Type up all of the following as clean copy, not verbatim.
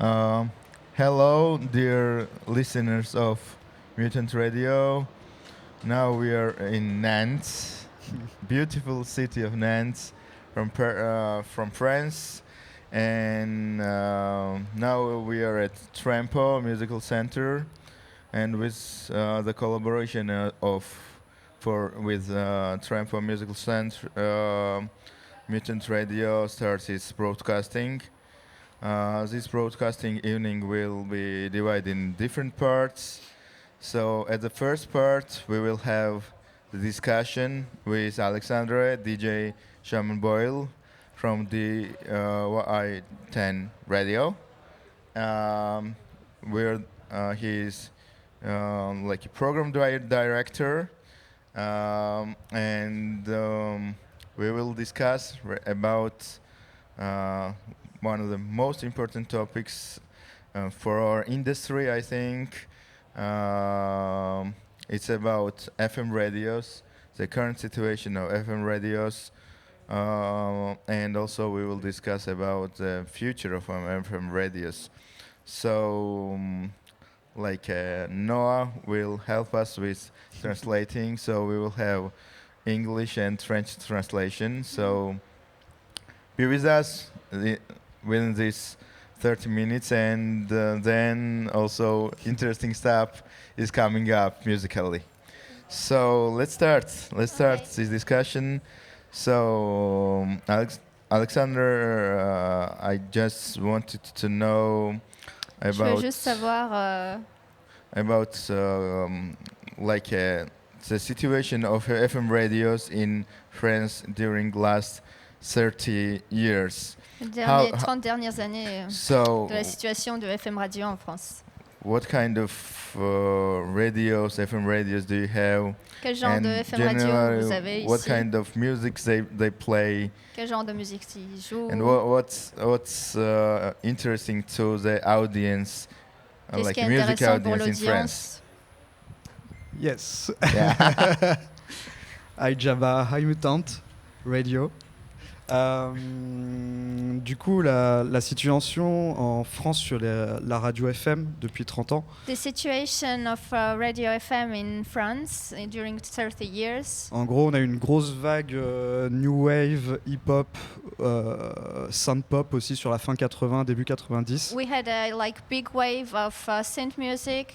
Um, Hello, dear listeners of Mutant Radio. Now we are in Nantes, beautiful city of Nantes, from France, and now we are at Trampo Musical Center, and with the collaboration of for with Trampo Musical Center, Mutant Radio starts its broadcasting. This broadcasting evening will be divided in different parts. So at the first part, we will have the discussion with Alexandre, DJ Shaman Boyle from the DY10 radio. Um, where he's like a program director, and we will discuss about uh, one of the most important topics for our industry, I think. It's about FM radios, the current situation of FM radios, and also we will discuss about the future of FM radios. So, Noah will help us with translating, so we will have English and French translation. So, be with us within this 30 minutes, and then also interesting stuff is coming up musically. So let's start. Let's start this discussion. So Alexander, I just wanted to know Je veux about juste savoir about the situation of FM radios in France during last 30 years. les How- 30 dernières années So, de la situation de FM radio en France. what kind of radios, FM radios do you have? Quel genre And de FM radio generally, vous avez what ici? kind of music they play? Quel genre de musique ils jouent? And what's interesting to the audience, Qu'est-ce like qui est music intéressant pour audience in France? l'audience? Yes. Yeah. Hi Java, hi Mutant Radio. Du coup, la situation en France sur la radio FM depuis 30 ans, The situation of radio FM in France during 30 years. en gros, on a eu une grosse vague new wave, hip-hop, synth-pop aussi sur la fin 80, début 90. We had a big wave of synth music.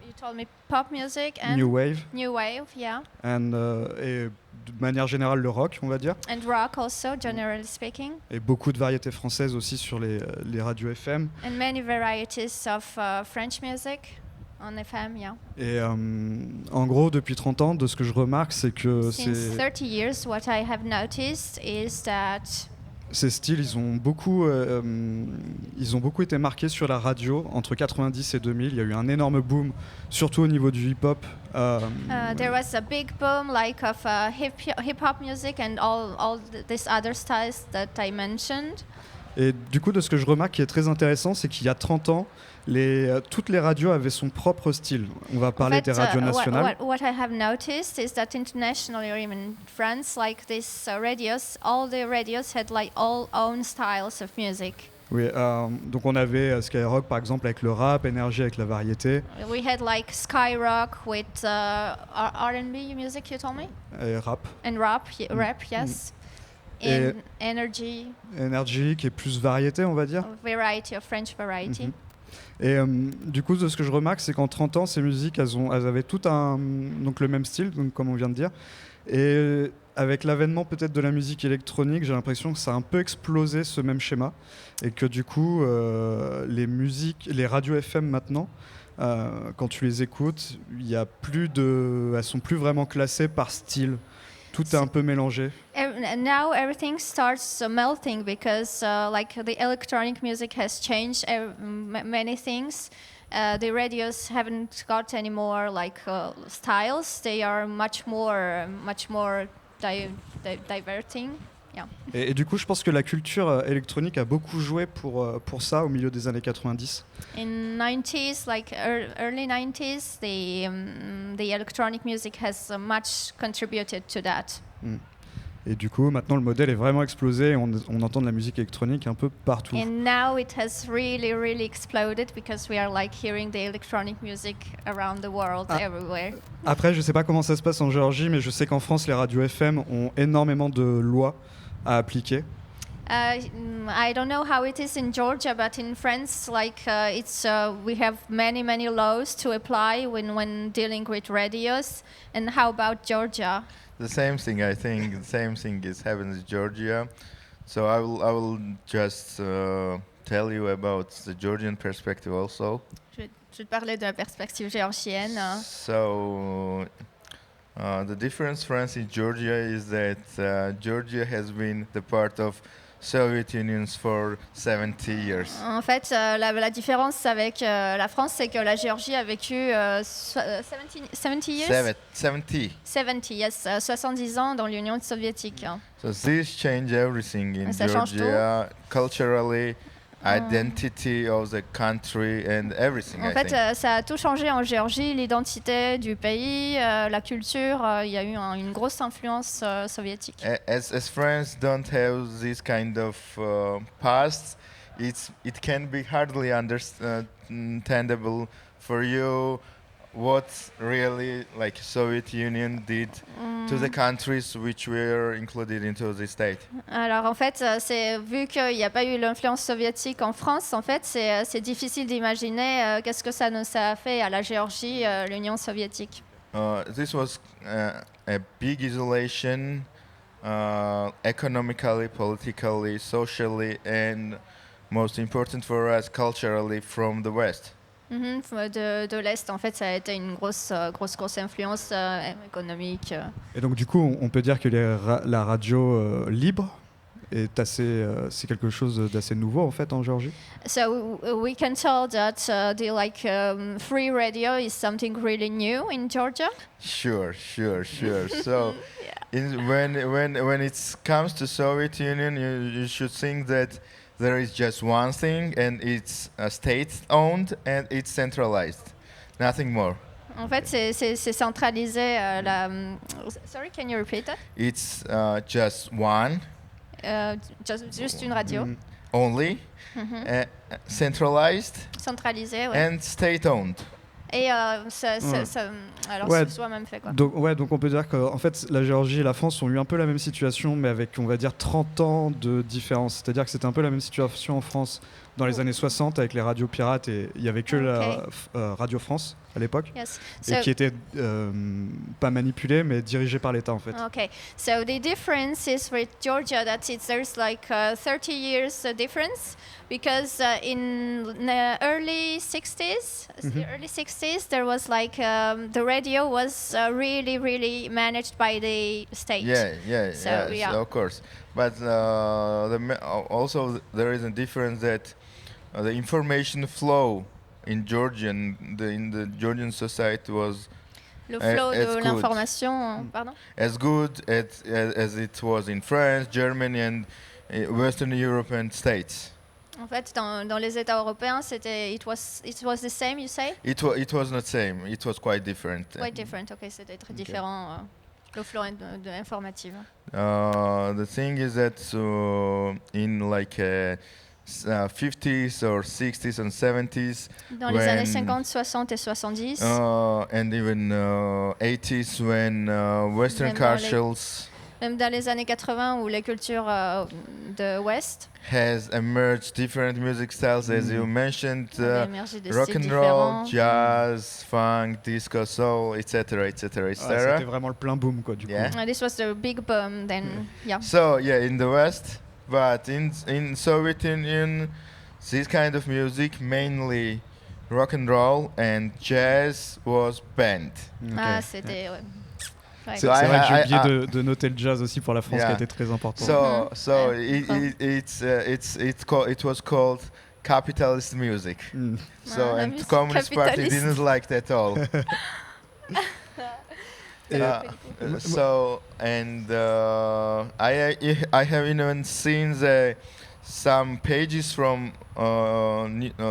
You told me pop music and New wave, new wave, yeah, et de manière générale le rock, on va dire. and rock also, generally speaking, Et beaucoup de variétés françaises aussi sur les radios FM. and many varieties of French music on FM, yeah. Et en gros, depuis 30 ans, de ce que je remarque, c'est que Since 30 years, what I have noticed is that ces styles, ils ont beaucoup été marqués sur la radio entre 90 et 2000. Il y a eu un énorme boom, surtout au niveau du hip-hop. there was a big boom of hip-hop music and all these other styles that I mentioned. Et du coup, de ce que je remarque qui est très intéressant, c'est qu'il y a 30 ans, toutes les radios avaient son propre style. On va parler In des fact, radios nationales. what I have noticed is that internationally, or even in France, like these radios, all the radios had all own styles of music. Oui, donc on avait Skyrock par exemple avec le rap, Énergie avec la variété, We had Skyrock with R&B music, you told me, et rap. and rap, yes, Et- and energy, Énergie qui est plus variété, on va dire. variety of French variety. Mhm. Et du coup, de ce que je remarque, c'est qu'en 30 ans, ces musiques, elles avaient tout donc le même style, donc, comme on vient de dire. Et avec l'avènement peut-être de la musique électronique, j'ai l'impression que ça a un peu explosé ce même schéma. Et que du coup, les radios FM maintenant, quand tu les écoutes, elles sont plus vraiment classées par style. Tout est un peu mélangé. And now everything starts melting because the electronic music has changed many things. The radios haven't got any more styles. They are much more diverting. Yeah. Et du coup, je pense que la culture électronique a beaucoup joué pour ça au milieu des années 90. In 90s, early 90s, the electronic music has much contributed to that. Et du coup, maintenant, le modèle est vraiment explosé. On entend de la musique électronique un peu partout. And now it has really, really exploded because we are like hearing the electronic music around the world, everywhere. Après, je sais pas comment ça se passe en Géorgie, mais je sais qu'en France, les radios FM ont énormément de lois à appliquer. I don't know how it is in Georgia, but in France, like we have many, many laws to apply when dealing with radios. And how about Georgia? The same thing, I think. The same thing is happening in Georgia. So I will just tell you about the Georgian perspective also. Je vais te parler de la perspective géorgienne. So the difference, France and Georgia, is that Georgia has been the part of Soviet Union for 70 years. En fait, la différence avec la France, c'est que la Géorgie a vécu 70 years? 70. 70, yes, 70 ans dans l'Union soviétique. So this changed everything in Ça change Georgia, culturally, identity of the country and everything. En I fait, think. ça a tout changé en Géorgie, l'identité du pays, la culture. Il y a eu une grosse influence soviétique. As France don't have this kind of past, it can be hardly understandable for you what really like Soviet Union did to the countries which were included into the state. Alors en fait, c'est vu qu'il n'y a pas eu l'influence soviétique en France, en fait, c'est difficile d'imaginer qu'est-ce que ça a fait à la Géorgie, l'Union soviétique. This was a big isolation, economically, politically, socially, and most important for us, culturally, from the West. De l'Est, en fait, ça a été une grosse influence économique. Et donc, du coup, on peut dire que la radio libre est c'est quelque chose d'assez nouveau, en fait, en Géorgie. So we can tell that the free radio is something really new in Georgia. Sure. So, when it comes to Soviet Union, you should think that there is just one thing, and it's state-owned and it's centralized, nothing more. En fait, c'est centralisé. Sorry, can you repeat that? It's just one, Juste une radio. only, centralized Centralisée, ouais. and state-owned. Et alors, Ouais. c'est soi-même fait, quoi. Donc on peut dire qu'en fait, la Géorgie et la France ont eu un peu la même situation, mais avec, on va dire, 30 ans de différence. C'est-à-dire que c'était un peu la même situation en France dans les années 60 avec les radios pirates, et il n'y avait que la Radio France à l'époque, Yes. et qui était pas manipulée, mais dirigée par l'État, en fait. Okay, so the difference is with Georgia that there's like 30 years difference because in the early 60s, there was like the radio was really managed by the state. Yeah, So, yeah. of course. But also there is a difference that the information flow in Georgian, in the Georgian society was Le flow as de good. l'information, pardon. as good as it was in France, Germany, and Western European states. En fait, dans les États européens, it was the same, you say? It was not same. It was quite different. Quite different. Okay, c'était très différent. Le flow informatif. The thing is that in like 50s or 60s and 70s, Dans les années 50, 60 et 70. and even 80s when Western Même dans les- cultures Même dans les années 80 où les cultures de l'Ouest has emerged different music styles, as you mentioned, avaient émergé de rock styles and roll, différents. jazz, funk, disco, soul, etc., etc., Ouais, etc. c'était vraiment le plein boom, quoi, du coup. Yeah. This was the big boom then, yeah. So yeah, in the West, but in Soviet Union, this kind of music, mainly rock and roll and jazz, was banned. Ok. Ah, c'était... Ouais. Ouais. C'est So vrai que j'ai I- oublié de noter le jazz aussi pour la France, qui a Yeah. été très important. So Ouais. it was called capitalist music. Mm. So Ah, la and musique Communist Party capitaliste. didn't like that at all. So and I have even seen some pages from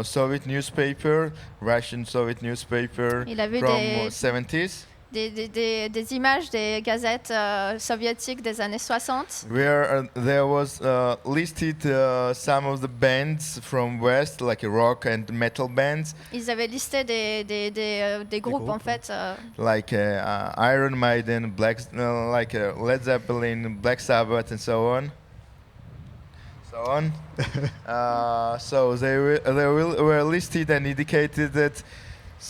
Soviet newspaper, Russian Soviet newspaper Il a vu from des... 70s. des images des gazettes soviétiques des années 60. where there was listed some of the bands from West, like rock and metal bands, Ils avaient listé des groupes en groupes, fait. like Iron Maiden, like Led Zeppelin, Black Sabbath, and so on. So were listed and indicated that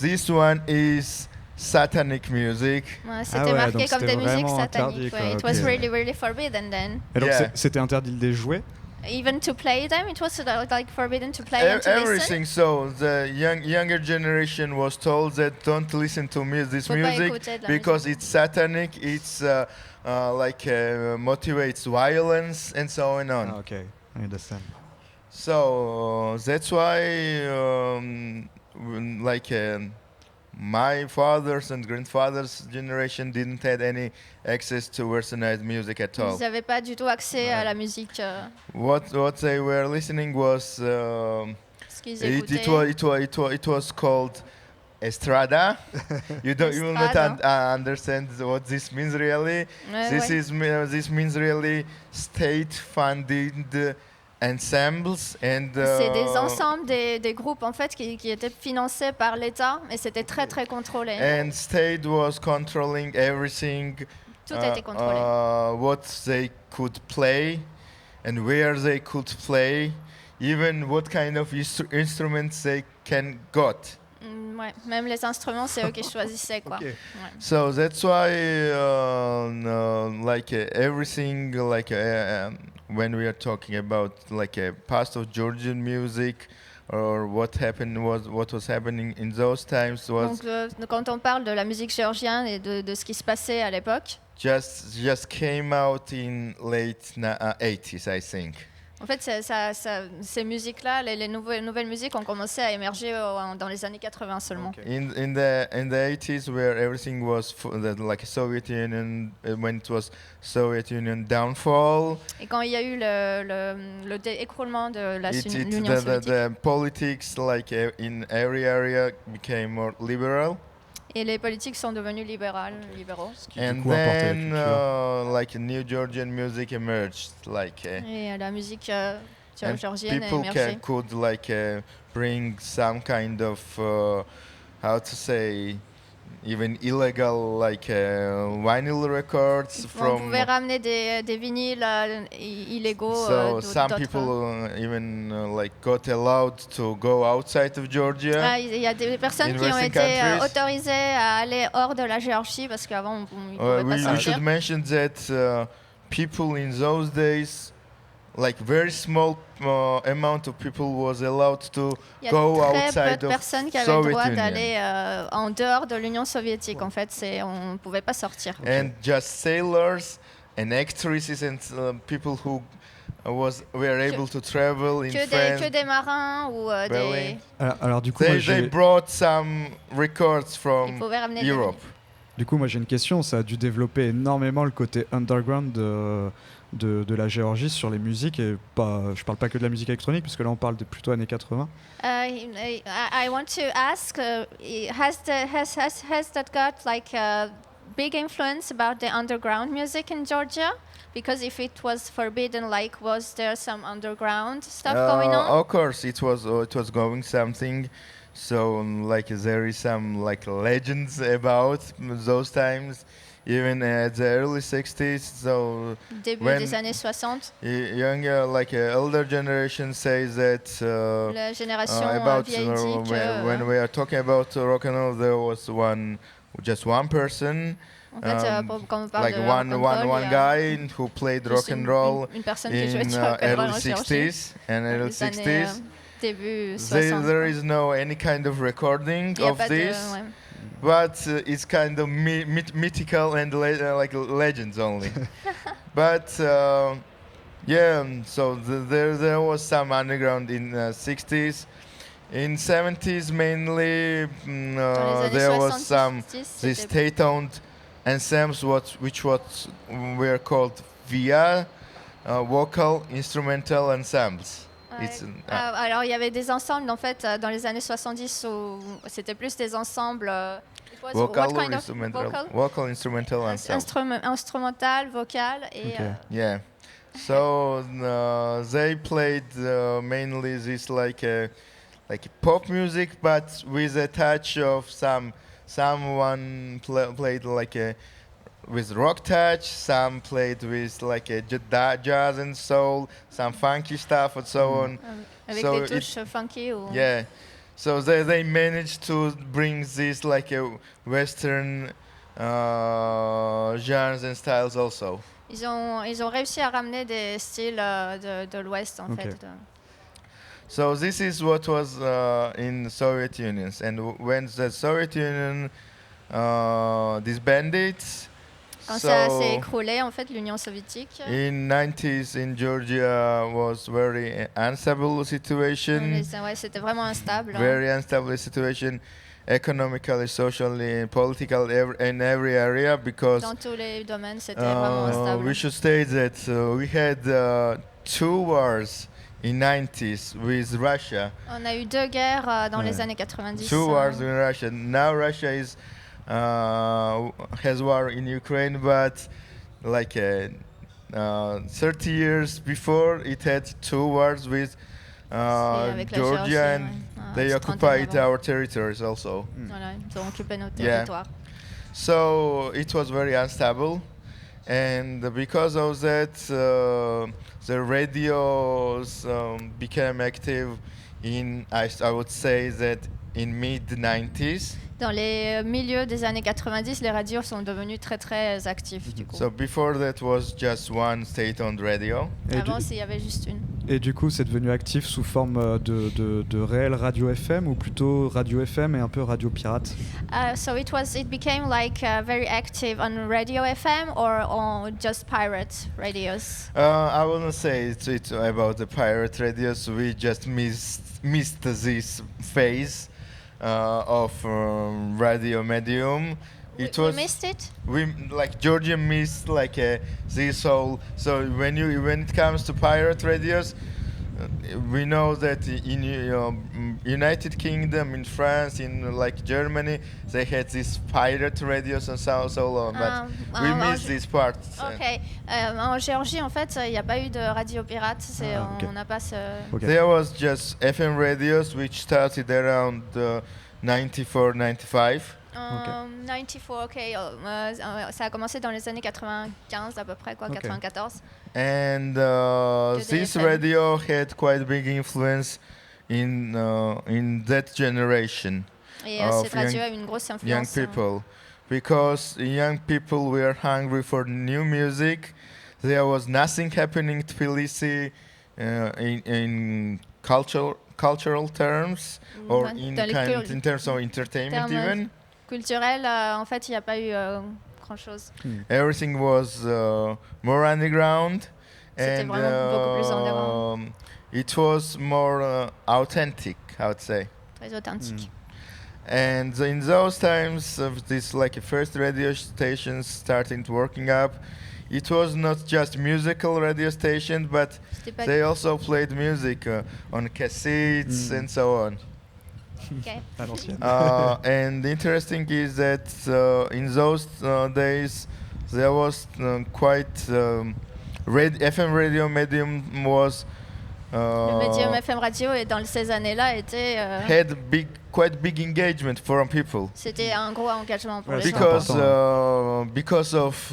this one is satanic music. Ouais, c'était ouais, marqué donc comme c'était des musiques vraiment sataniques. interdit, quoi, Ouais. It ok. was really, really forbidden then. Et donc Yeah. c'était interdit de les jouer. Even to play them, it was like forbidden to play and to Everything. listen. So the younger generation was told that don't listen to this Faut pas music écouter de la because it's satanic. It's motivates violence and so on. Ah, okay, I understand. So that's why, my father's and grandfather's generation didn't have any access to Westernized music at all. Ils n'avaient pas du tout accès à la musique. What they were listening was Ce qu'ils écoutaient. it was called Estrada. You will not Estrada. understand what this means really. Ouais, This ouais. this means really state-funded ensembles and C'est des ensembles, des groupes en fait qui étaient financés par l'État et c'était très très contrôlé. and state was controlling everything. Tout était contrôlé. What they could play and where they could play, even what kind of instruments they can got. Ouais, même les instruments, c'est eux qui choisissaient quoi. Ok. Ouais. So that's why, everything, when we are talking about past of Georgian music, or what was happening in those times was Donc quand on parle de la musique géorgienne et de ce qui se passait à l'époque, just came out in late 80s, I think. en fait, ces musiques-là, les nouvelles musiques ont commencé à émerger dans les années 80 seulement. Ok. In the 80s, where everything was like Soviet Union, when it was Soviet Union downfall, Et quand il y a eu le écroulement de l'Union the soviétique, politics in every area became more liberal, et les politiques sont devenus libéraux. Qui, du and coup, importait la then culture. new Georgian music emerged, Et la musique and géorgienne a people émergé. could bring some kind of how to say, even illegal vinyl records On from. pouvait ramener des vinyles illégaux So some d'autres. people even got allowed to go outside of Georgia. Ah, il y a des personnes In qui ont Western été countries. autorisées à aller hors de la Géorgie parce qu'avant ils ne pouvaient pas We sortir. should mention that people in those days, very small amount of people was allowed to Il y a go très peu outside de of personnes qui avaient le Soviet droit Union. d'aller en dehors de l'Union soviétique. En fait, on ne pouvait pas sortir. And just sailors and actresses and people who were able to travel in France. Que des marins ou Berlin. Alors, du coup, moi, They brought some records ils from pouvaient ramener Europe. Du coup, moi j'ai une question. Ça a dû développer énormément le côté underground de la Géorgie sur les musiques. Et je parle pas que de la musique électronique, puisque là on parle de plutôt années 80. I want to ask, has that got like a big influence about the underground music in Georgia? Because if it was forbidden, was there some underground stuff going on? Of course, it was going something. So there is some legends about those times, even at the early 60s. So Début when des années 60, younger, elder generation says that la génération about vieille dit que when we are talking about rock and roll, there was just one person. en fait, quand on parle de One rock'n'roll, il y a guy who played juste rock and roll une personne qui jouait in du rock'n'roll early en Géorgie. 60s and Dans early les années, 60s. début There 60. is no any kind of recording Il y a of pas this, ouais. but it's kind of mythical and legends only. But so there was some underground in 60s. In 70s mainly, Dans les années there was 70, some c'était- these state-owned ensembles which were called VIA, vocal instrumental ensembles. Ouais. It's Alors il y avait des ensembles en fait dans les années 70 où c'était plus des ensembles was vocal what or kind of instrumental? vocal? Vocal, instrumental, and sound. Instrumental, vocal et Ok. Yeah. So they played mainly this like pop music, but with a touch of someone played like a with rock touch. Some played with like a jazz and soul. Some funky stuff and so on. avec So des touches funky ou Yeah. So they managed to bring this like a Western genres and styles also. ils ont réussi à ramener des styles de l'Ouest en Ok. fait. So this is what was in the Soviet Union, and when the Soviet Union disbanded, Quand ça s'est so écroulé en fait l'Union soviétique, in 90s in Georgia was very unstable situation, ouais, c'était vraiment instable. very unstable situation, economically, socially, politically, in every area because Dans tous les domaines, c'était vraiment instable. we should state that we had 2 wars in 90s with Russia. On a eu 2 guerres dans les Ouais. années 90. 2 wars in Russia. Now Russia is has war in Ukraine, but like 30 years before, it had 2 wars with avec la Georgia, Géorgie, and ouais. they C'est 30 ans occupied avant. our territories also. Voilà, ils ont occupé nos Yeah. territoires. So it was very unstable, and because of that, the radios became active in I would say that in mid 90s. Dans les milieux des années 90, les radios sont devenus très très actifs du coup. So before that was just one state-owned radio. Avant, il y avait juste une. Et du coup, c'est devenu actif sous forme de réelle radio FM ou plutôt radio FM et un peu radio pirate? So it became like very active on radio FM or on just pirate radios. I wouldn't say it's about the pirate radios. We just missed this phase of radio medium. We missed it. We like Georgia missed like this whole. So when it comes to pirate radios, we know that in United Kingdom, in France, in like Germany, they had these pirate radios and so on. But we missed this part. Ok. En Géorgie, en fait, il n'y a pas eu de radio pirate. Ok. On n'a pas ce. Ok. There was just FM radios which started around 94, 95. 94, ok. Ça a commencé dans les années 95 à peu près, quoi, Ok. And 94. this DY10. radio had quite big influence in that generation Et of cette radio a eu une grosse young influence. people, because young people were hungry for new music. There was nothing happening in Tbilisi in cultural terms or in terms of entertainment termes even. Culturel, en fait, il n'y a pas eu grand-chose. Everything was more underground, C'était and vraiment beaucoup plus underground. it was more authentic, I would say. Très authentique. And in those times of this, like first radio stations starting to working up, it was not just musical radio station, but C'était pas they also played music on cassettes and so on. ok. À l'ancienne. And interesting is that in those days there was quite FM radio medium was Le médium FM radio et dans ces années-là était had quite big engagement from people. c'était un gros engagement pour Ouais, les c'est gens. Because of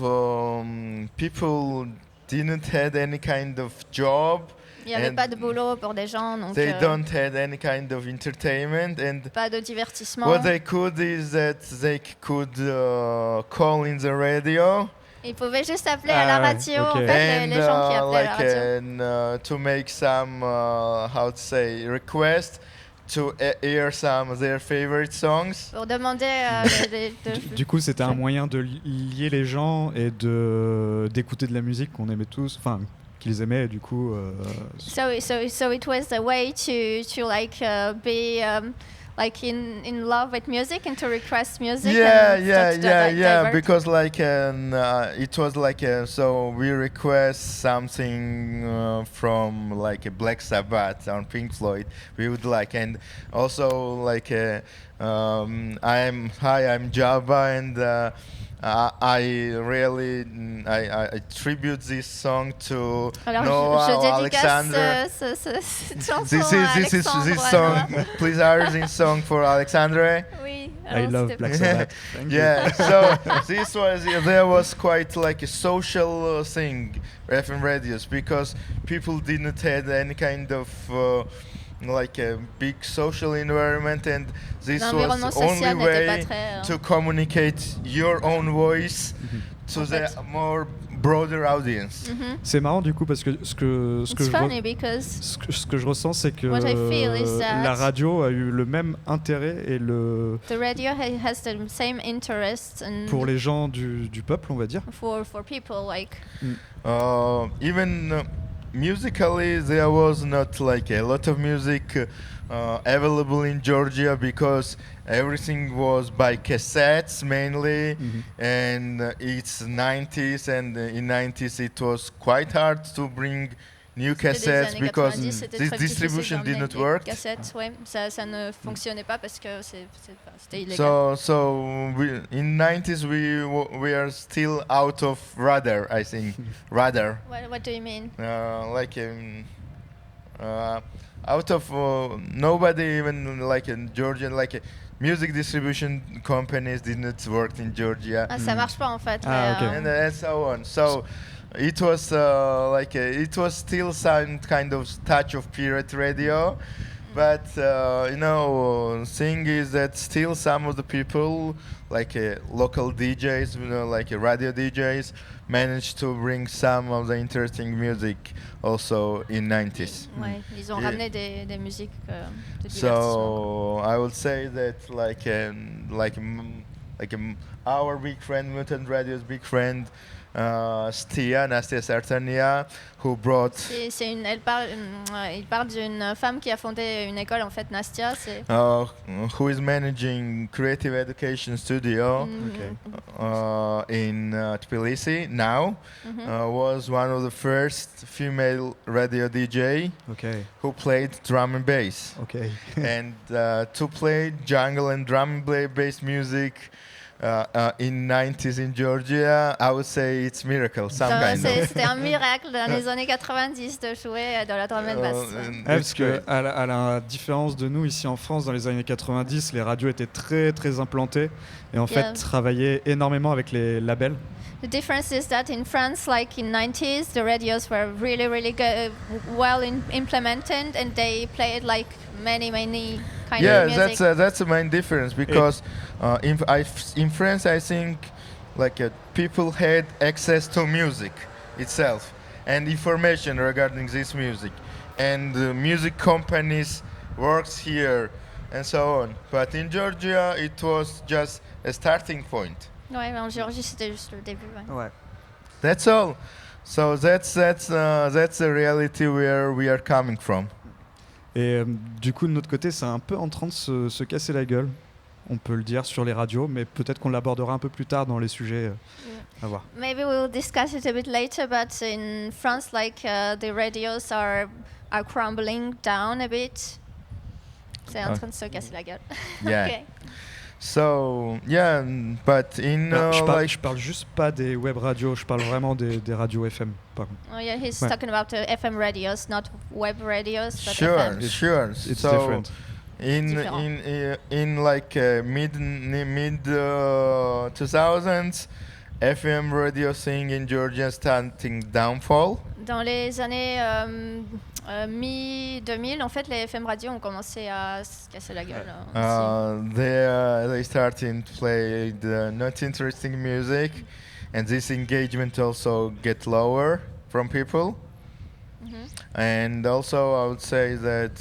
people didn't had any kind of job. Il n'y avait and pas de boulot pour des gens, donc They don't had any kind of entertainment, and pas de divertissement. what they could is that they could call in the radio Ils pouvaient juste appeler à la Ah ouais, radio, ok. en fait, and les gens qui appelaient à la radio. to make some how to say request to hear some of their favorite songs. Pour demander Du coup, c'était un moyen de lier les gens et d'écouter de la musique qu'on aimait tous, enfin qu'ils aimaient, et du coup. So it was a way to like be like in love with music and to request music. Yeah, and yeah, start to yeah, yeah. divert. Because like it was like so we request something from like a Black Sabbath or Pink Floyd. We would like, and also like I'm Java, and I really I tribute this song to Alors Noah je or dédicace Alexander. cette chanson This à is Alexandre. this à song. Noah. Please hire this song for Alexandre. Oui, I alors love c'était- Black Sabbath. Thank you. Yeah, so this was there was quite like a social thing, FM radios, because people didn't have any kind of like a big social environment, and this was L'environnement the only social n'était pas way très. to communicate your own voice to En the fait. more broader audience. Mhm. C'est marrant du coup parce que It's funny because ce que je ressens, c'est que What I feel is that- la radio a eu le même intérêt et the radio has the same interest and pour les gens du peuple, on va dire. for people like Even musically, there was not like a lot of music available in Georgia, because everything was by cassettes mainly, and it's 90s, and in 90s it was quite hard to bring new c'était des cassettes années because 90, c'était this très difficile distribution d'emmener did not des work. cassettes, ouais, ça ne fonctionnait pas parce que c'était illégal. So in 90s we are still out of radar, I think. Radar. What do you mean? Like out of nobody even like in Georgia, like music distribution companies didn't work in Georgia, Ah, ça marche pas en fait. Ah, mais, ok. and so on. So it was like it was still some kind of touch of pirate radio, but thing is that still some of the people, like local DJs, like radio DJs, managed to bring some of the interesting music also in 90s. ouais, ils ont Yeah. ramené des musiques de divertissement. So I would say that our big friend, Mutant Radio's big friend, Nastia Sartania, who brought Il parle d'une femme qui a fondé une école en fait, Nastia. C'est who is managing Creative Education Studio in Tbilisi now, was one of the first female radio DJ Ok, who played drum and bass. ok. And to play jungle and drum and bass music in 90s in Georgia, I would say it's miracle, some kind of. C'était un miracle dans les années 90 de jouer de la drum and bass. Parce que à la différence de nous ici en France, dans les années 90, les radios étaient très très implantées et en Yeah. fait travaillaient énormément avec les labels. The difference is that in France, like in 90s, the radios were really well implemented, and they played like many kind Yeah, of music. that's the main difference, because in France I think like people had access to music itself and information regarding this music, and the music companies works here and so on. But in Georgia it was just a starting point. Ouais, mais en Géorgie, c'était juste le début. Ouais. Ouais. That's all. So that's the reality where we are coming from. Et du coup, de notre côté, c'est un peu en train de se casser la gueule. On peut le dire sur les radios, mais peut-être qu'on l'abordera un peu plus tard dans les sujets à voir. Maybe we'll discuss it a bit later, but in France, like the radios are crumbling down a bit. C'est en train de se casser la gueule. Yeah. Okay. So yeah, but in Je parle juste pas des web radios, je parle vraiment des radios FM. Par contre. Oh yeah, he's Ouais. talking about FM radios, not web radios, but sure, FM. sure. It's So different. in like mid 2000s, FM radio thing in Georgia starting downfall. Dans les années mi-2000, en fait, les FM radios ont commencé à se casser la gueule. Aussi. They started to play the not interesting music, and this engagement also get lower from people. And also, I would say that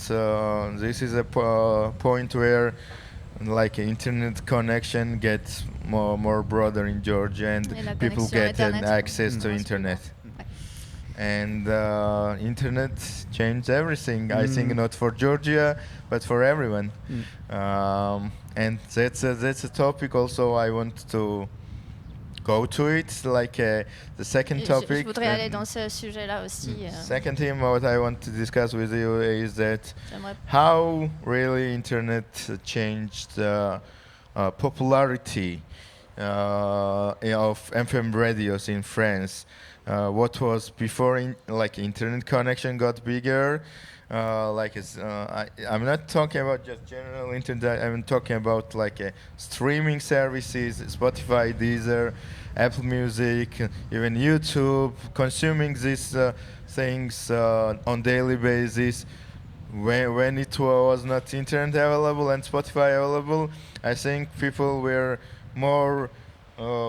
this is a point where, like, internet connection gets more broader in Georgia, and Et la people connexion get an Internet. access to Ouais. internet. and internet changed everything. I think not for Georgia, but for everyone. And that's a topic also I want to go to it. Like the second Je topic. voudrais aller dans ce sujet-là aussi. Second thing what I want to discuss with you is that J'aimerais how really internet changed popularity of FM radios in France. What was before like internet connection got bigger, I'm not talking about just general internet. I'm talking about like streaming services, Spotify, Deezer, Apple Music, even YouTube, consuming these things on daily basis. When it was not internet available and Spotify available, I think people were more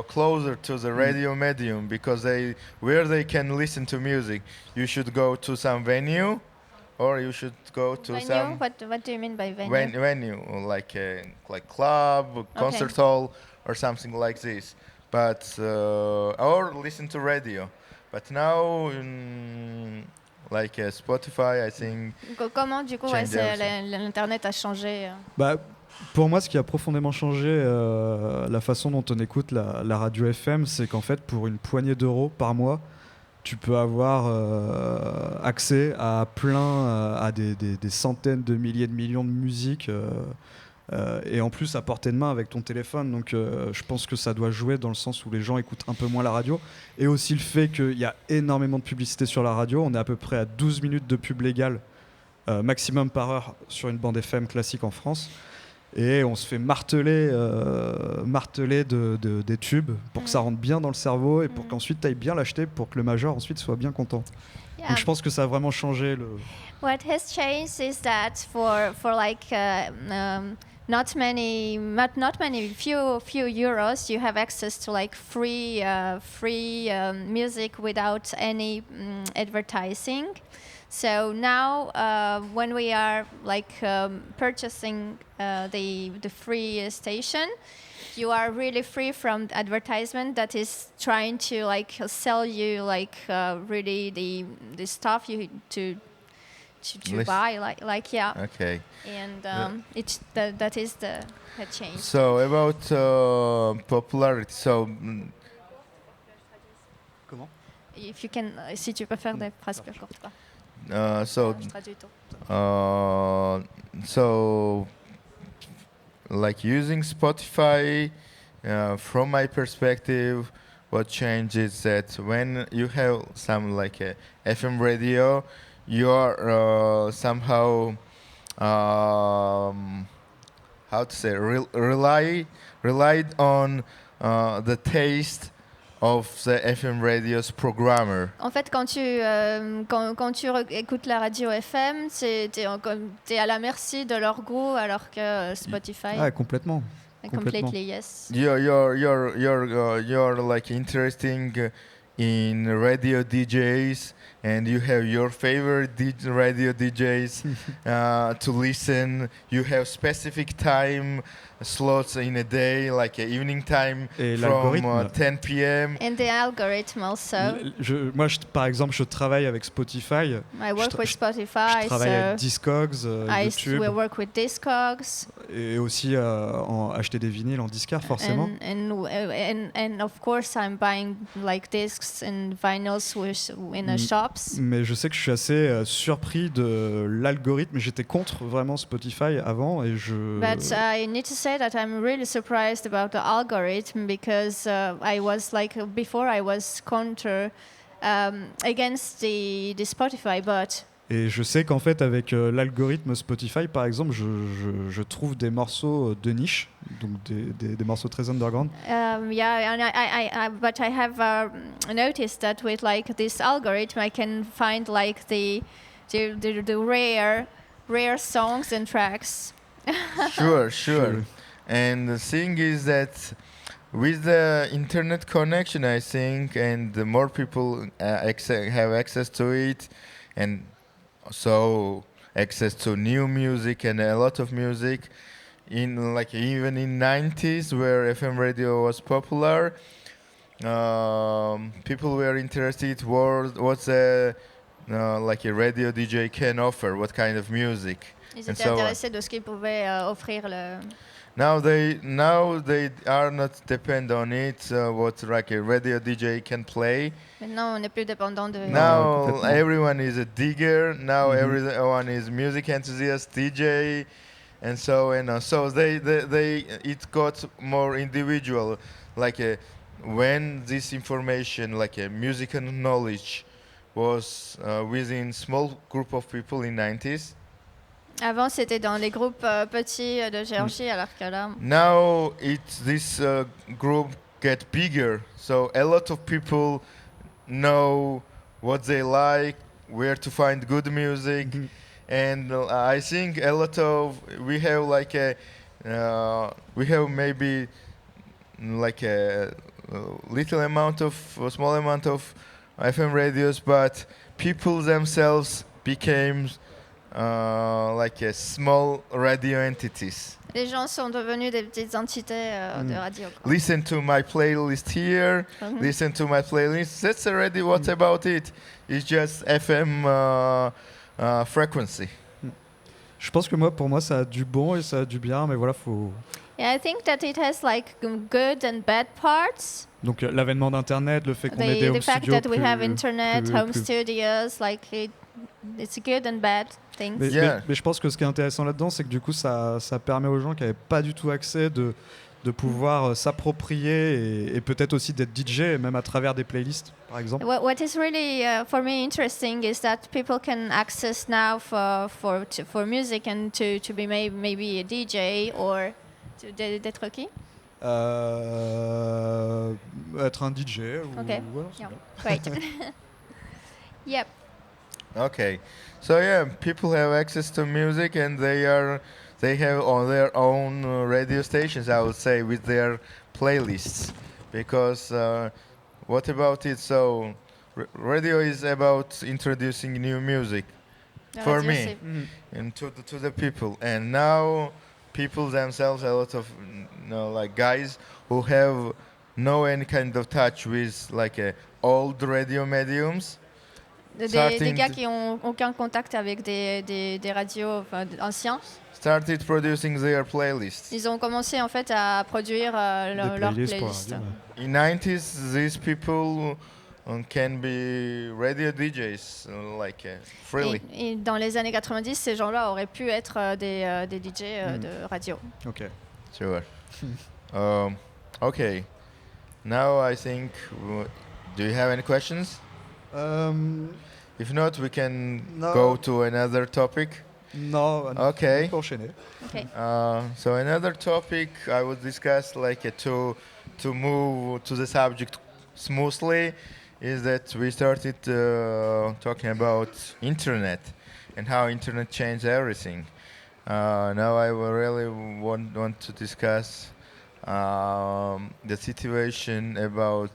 closer to the radio medium because where they can listen to music, you should go to some venue, or you should go to venue. some What do you mean by venue? venue like club, concert hall, or something like this. But or listen to radio. But now, Spotify, I think. Comment du coup change l'internet a changé Bah, pour moi, ce qui a profondément changé la façon dont on écoute la radio FM, c'est qu'en fait, pour une poignée d'euros par mois, tu peux avoir accès à à des centaines de milliers de millions de musiques et en plus à portée de main avec ton téléphone. Donc je pense que ça doit jouer dans le sens où les gens écoutent un peu moins la radio, et aussi le fait qu'il y a énormément de publicité sur la radio. On est à peu près à 12 minutes de pub légale maximum par heure sur une bande FM classique en France. Et on se fait marteler des tubes pour que ça rentre bien dans le cerveau et pour qu'ensuite tu ailles bien l'acheter pour que le major ensuite soit bien content. Yeah. Donc je pense que ça a vraiment changé le... What has changed is that for like not many few euros you have access to like free music without any advertising. So now, when we are like purchasing the free station, you are really free from advertisement that is trying to like sell you like really the stuff you to buy like yeah. Okay. And it's that is the change. So about popularity. So. Comment? If you can, si tu peux faire des phrases plus courtes, quoi. So Je traduis tout. so like using Spotify, from my perspective, what changes that when you have some like a FM radio, you are somehow how to say relied on the taste of the FM radio's programmer. En fait, quand tu écoutes la radio FM, t'es à la merci de leur goût, alors que Spotify. Ah, complètement. Completely, yes. You're like interesting in radio DJs, and you have your favorite radio DJs to listen. You have specific time slots in a day, like evening time from 10 p.m. And the algorithm also. Moi, par exemple, je travaille avec Spotify. I work with Spotify. Je travaille avec Discogs, YouTube. We work with Discogs. Et aussi acheter des vinyles en disquaire, forcément. And of course, I'm buying like discs and vinyls in the shops. Mais je sais que je suis assez surpris de l'algorithme. J'étais contre vraiment Spotify avant, et But I need to say that I'm really surprised about the algorithm, because I was like before I was counter against the Spotify, but. Et je sais qu'en fait, avec l'algorithme Spotify, par exemple, je trouve des morceaux de niche, donc des morceaux très underground. Yeah, and but I have noticed that with like this algorithm, I can find like the rare songs and tracks. Sure. And the thing is that with the internet connection, I think, and the more people have access to it, and so access to new music and a lot of music, in like even in 90s where FM radio was popular, people were interested what's like a radio DJ can offer, what kind of music, Ils and étaient so on. intéressés de ce qu'ils pouvaient offrir le. Now they are not depend on it. What like a radio DJ can play. Maintenant, on n'est plus dépendant de. Now complètement. everyone is a digger. Now Mhm. everyone is music enthusiast, DJ, and so on. So they it got more individual. Like when this information, like a musical knowledge, was within small group of people in 90s. Avant, c'était dans les groupes petits de Géorgie, alors que là. Now this group get bigger, so a lot of people know what they like, where to find good music, Mhm. and I think a lot of we have maybe like a little amount of a small amount of FM radios, but people themselves became like a small radio entities. Les gens sont devenus des petites entités de radio. Quoi. Listen to my playlist here. Mhm. Listen to my playlist. That's already what about it. It's just FM frequency. Je pense que pour moi, ça a du bon et ça a du bien, mais voilà, faut. Yeah, I think that it has like good and bad parts. Donc l'avènement d'Internet, le fait qu'on ait des The home fact studios that we have internet, plus- home plus- studios, like it's good and bad things. Mais, Yeah. mais je pense que ce qui est intéressant là-dedans, c'est que du coup, ça permet aux gens qui n'avaient pas du tout accès de pouvoir s'approprier et peut-être aussi d'être DJ, même à travers des playlists, par exemple. What is really for me interesting is that people can access now for music and to be maybe a DJ or d'être qui? Être un DJ ou Ok. voilà, c'est Yeah. bien. Great. Yep. Okay, so yeah, people have access to music and they have on their own radio stations, I would say, with their playlists. Because what about it? So radio is about introducing new music for Radio, me c'est- Mhm. and to the people. And now people themselves, a lot of like guys who have no any kind of touch with like old radio mediums. Des Starting gars to- qui ont aucun contact avec des radios anciens. Started producing their playlists. Ils ont commencé en fait à produire Des leur playlists pour playlist. radio, ouais. In 90s, these people can be radio DJs freely. Et dans les années 90, ces gens-là auraient pu être des DJ de radio. Ok. Sure. Okay. Now I think. Do you have any questions? If not, we can No. go to another topic. Non, Okay. on peut enchaîner. Okay. So another topic I would discuss, to move to the subject smoothly, is that we started talking about internet and how internet changed everything. Now I will really want to discuss the situation about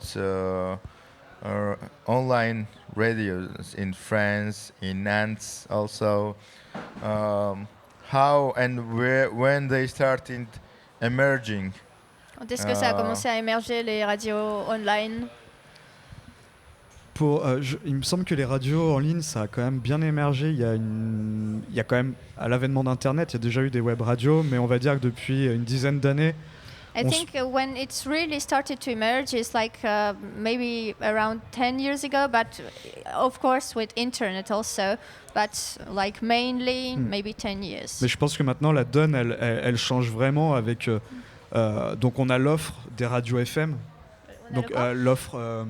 online radios in France, in Nantes also. How and when they started emerging. Quand est-ce que ça a commencé à émerger les radios online? Il me semble que les radios en ligne, ça a quand même bien émergé. Il y a quand même, à l'avènement d'Internet, il y a déjà eu des web radios, mais on va dire que depuis une dizaine d'années, I think when it's really started to emerge is like maybe around 10 years ago, but of course with internet also, but like mainly maybe 10 years. mais je pense que maintenant la donne, elle change vraiment avec. Donc on a l'offre des radios FM, On a donc le quoi? l'offre,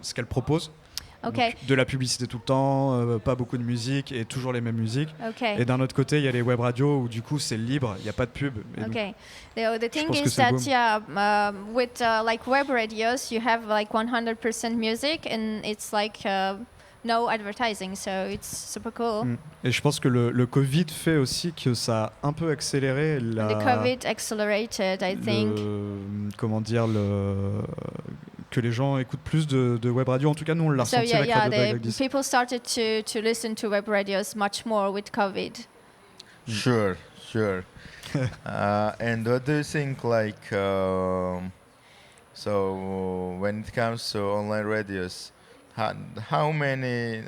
ce qu'elle propose. Ok, Donc, de la publicité tout le temps, pas beaucoup de musique et toujours les mêmes musiques. ok. Et d'un autre côté, il y a les web radios où du coup c'est libre, il n'y a pas de pub. Et donc, Okay. The thing pense que is c'est le that boom. with like web radios, you have like 100% music and it's like no advertising, so it's super cool. Et je pense que le Covid fait aussi que ça a un peu accéléré The COVID accelerated, I think. comment dire, que les gens écoutent plus de web radio. En tout cas, nous on l'a So ressenti avec Radio the 10. people started to listen to web radios much more with COVID. Sure. And what do you think? So when it comes to online radios, how, how many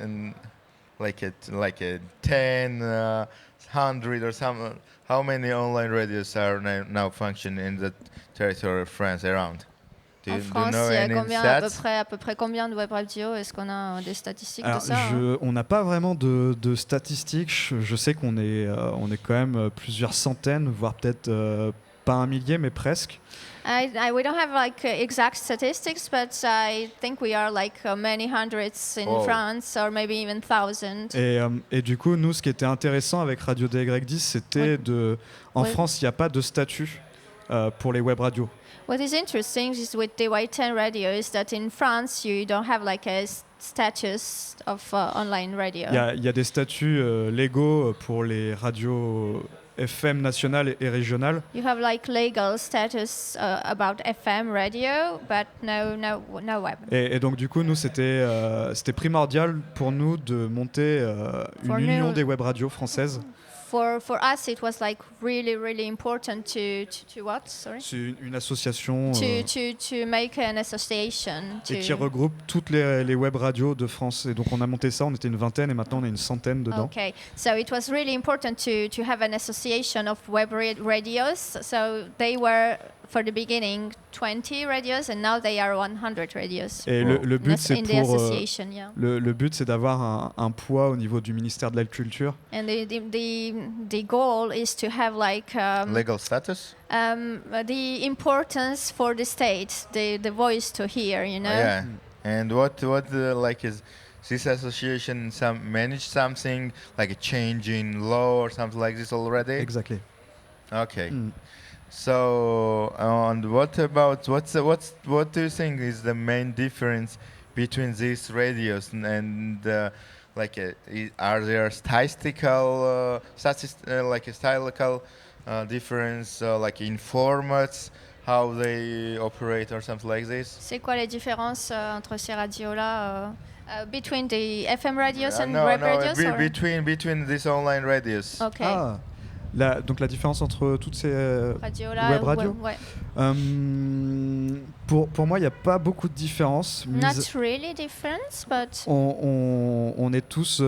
like a 10, 100 or some, how many online radios are now functioning in the territory of France around? En Do you France, know il y a any combien, stats? à peu près combien de web radios? Est-ce qu'on a des statistiques de Alors, ça? Hein? on n'a pas vraiment de statistiques. Je sais on est quand même plusieurs centaines, voire peut-être pas un millier, mais presque. We don't have like exact statistics, but I think we are like many hundreds in Oh. France, or maybe even thousands. Et du coup, nous, ce qui était intéressant avec Radio DY10, c'était En Oui. France, il n'y a pas de statut pour les web radios. What is interesting is with DY10 radio is that in France you don't have like a status of online radio. Il y a des statuts légaux pour les radios FM nationales et régionales. You have like legal status about FM radio, but no web. Et donc du coup, nous, c'était primordial pour nous de monter une union des web radios françaises. For us, it was like really important to what? Sorry. C'est une association To make an association. et qui regroupe toutes les web radios de France. Et donc on a monté ça, on était une vingtaine et maintenant on est une centaine dedans. Okay, so it was really important to have an association of web radios. So they were, for the beginning, 20 radios, and now they are 100 radios. Et le but, c'est in the association, yeah. le but, c'est d'avoir un poids au niveau du ministère de la Culture. And the goal is to have like Legal status? the importance for the state, the voice to hear, you know. Yeah. And what like is this association manage something like a change in law or something like this already? Exactly. Okay. So, and what about what do you think is the main difference between these radios and are there statistical difference like in formats, how they operate or something like this? C'est quoi les différences entre ces radios-là? Between the FM radios and no, web no, radios? between these online radios. Okay. Ah, donc la différence entre toutes ces Radio-là, web radios. ouais. Pour moi, il n'y a pas beaucoup de différence. Not really different, but On est tous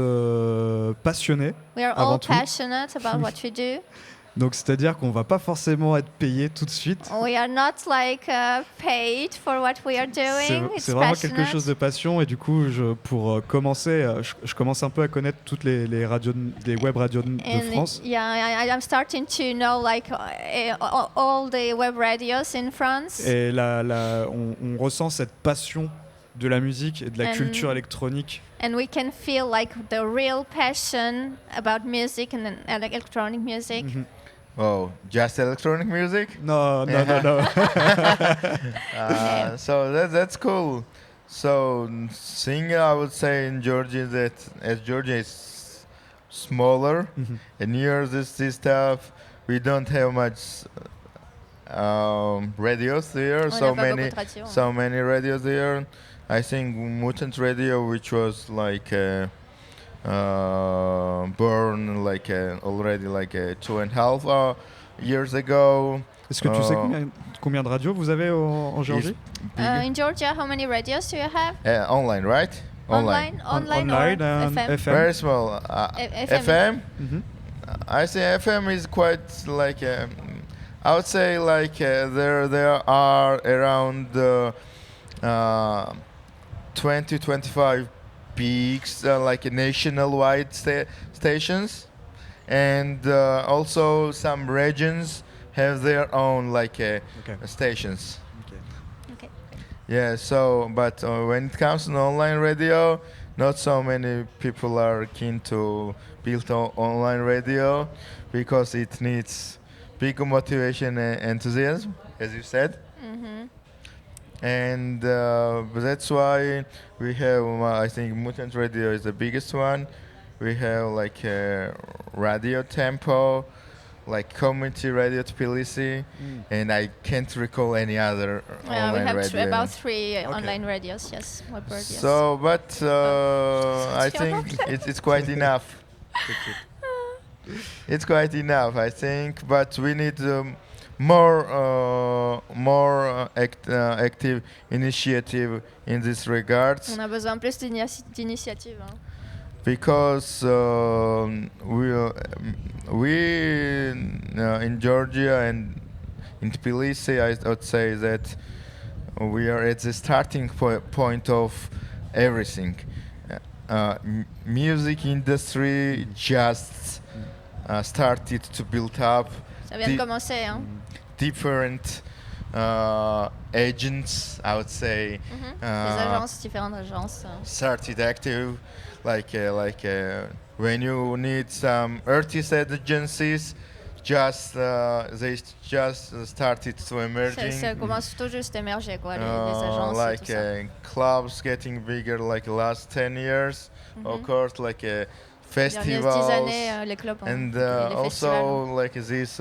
passionnés. we are avant all tout. passionate about what we do. Donc c'est-à-dire qu'on va pas forcément être payé tout de suite. We are not like paid for what we are doing. It's C'est vraiment passionate. quelque chose de passion et du coup, pour commencer, je commence un peu à connaître toutes les radios, les web radios de And France. yeah, I'm starting to know like all the web radios in France. Et on ressent cette passion de la musique et de la And- culture électronique. And we can feel like the real passion about music and electronic music. Mhm. Oh, just electronic music? Non. So that's cool. So singing, I would say in Georgia that as Georgia is smaller Mhm. and near this stuff, we don't have much radios there. On So n'a pas many, beaucoup de radios. so many radios there. I think Mutant Radio, which was like born like already like 2.5 years ago. Est-ce que tu sais combien de radios vous avez en Is Géorgie? big- In Georgia, how many radios do you have? online, right? Online or Online and FM? FM. Very small. FM. FM. Mhm. I say FM is quite like I would say like there are around 20-25 peaks like nationwide stations, and also some regions have their own like Okay. stations. Okay. Yeah, so but when it comes to online radio, not so many people are keen to build online radio because it needs big motivation and enthusiasm, as you said. Mhm. And that's why we have, I think, Mutant Radio is the biggest one. We have like Radio Tempo, like Community Radio Tbilisi, and I can't recall any other We online have radio. about 3 Okay. online radios, yes, web radios. So, but I think it's quite enough. It's quite enough, I think. But we need active initiative in this regards. On a besoin plus d'initiatives. Hein. Because we in Georgia and in Tbilisi, I would say that we are at the starting point of everything. Music industry just started to build up. Ça vient de commencer. Hein. Different agents, I would say. Les agences, différentes agences. Started active, like when you need some artist agencies, they just started to emerging. Ça commence tout juste à émerger, quoi, les agences. Like et tout clubs getting bigger, like last 10 years, of course, like festivals. 10 années, les clubs. And les also festivals. like this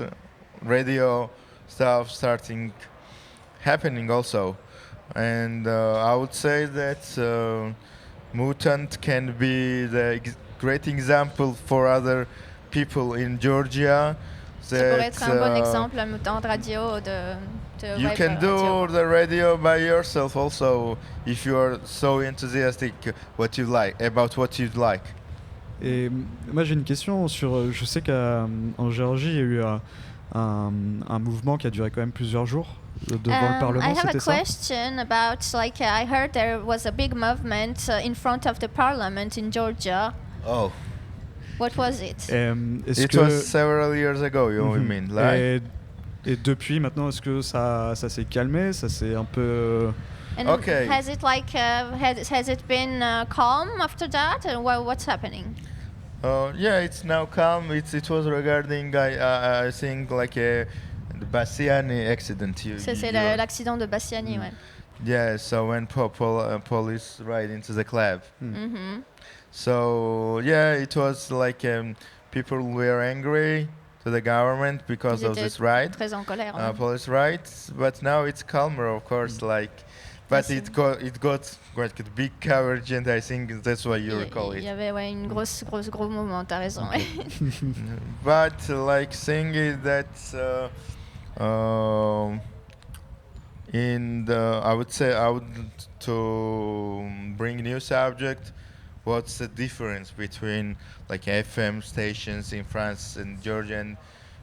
radio stuff happening also. And I would say that Mutant can be the great example for other people in Georgia. Ça pourrait être un bon exemple, un mutant de radio de you web can radio. do the radio by yourself also if you are so enthusiastic about what you like. Et moi j'ai une question sur, je sais qu'en Géorgie il y a eu un mouvement qui a duré quand même plusieurs jours devant le Parlement, I have a c'était ça? question about, like, I heard there was a big movement in front of the parliament in Georgia. Oh. What was it? It was several years ago, you mean, right? Et depuis maintenant, est-ce que ça s'est calmé, ça s'est un peu... And Okay. has it like has it been calm after that, and what's happening? Yeah, it's now calm. It was regarding, I think, like the Bassiani accident. C'est l'accident de Bassiani, ouais. Yeah, so when police ride into the club. So yeah, it was like people were angry to the government because Ils of étaient this ride, très en colère. Hein. police rights. But now it's calmer, of course. But it got like a big coverage, and I think that's why you recall Il it. y avait une gros moment. T'as raison. Ouais. But like saying it that I would to bring new subject. What's the difference between like FM stations in France and Georgia, and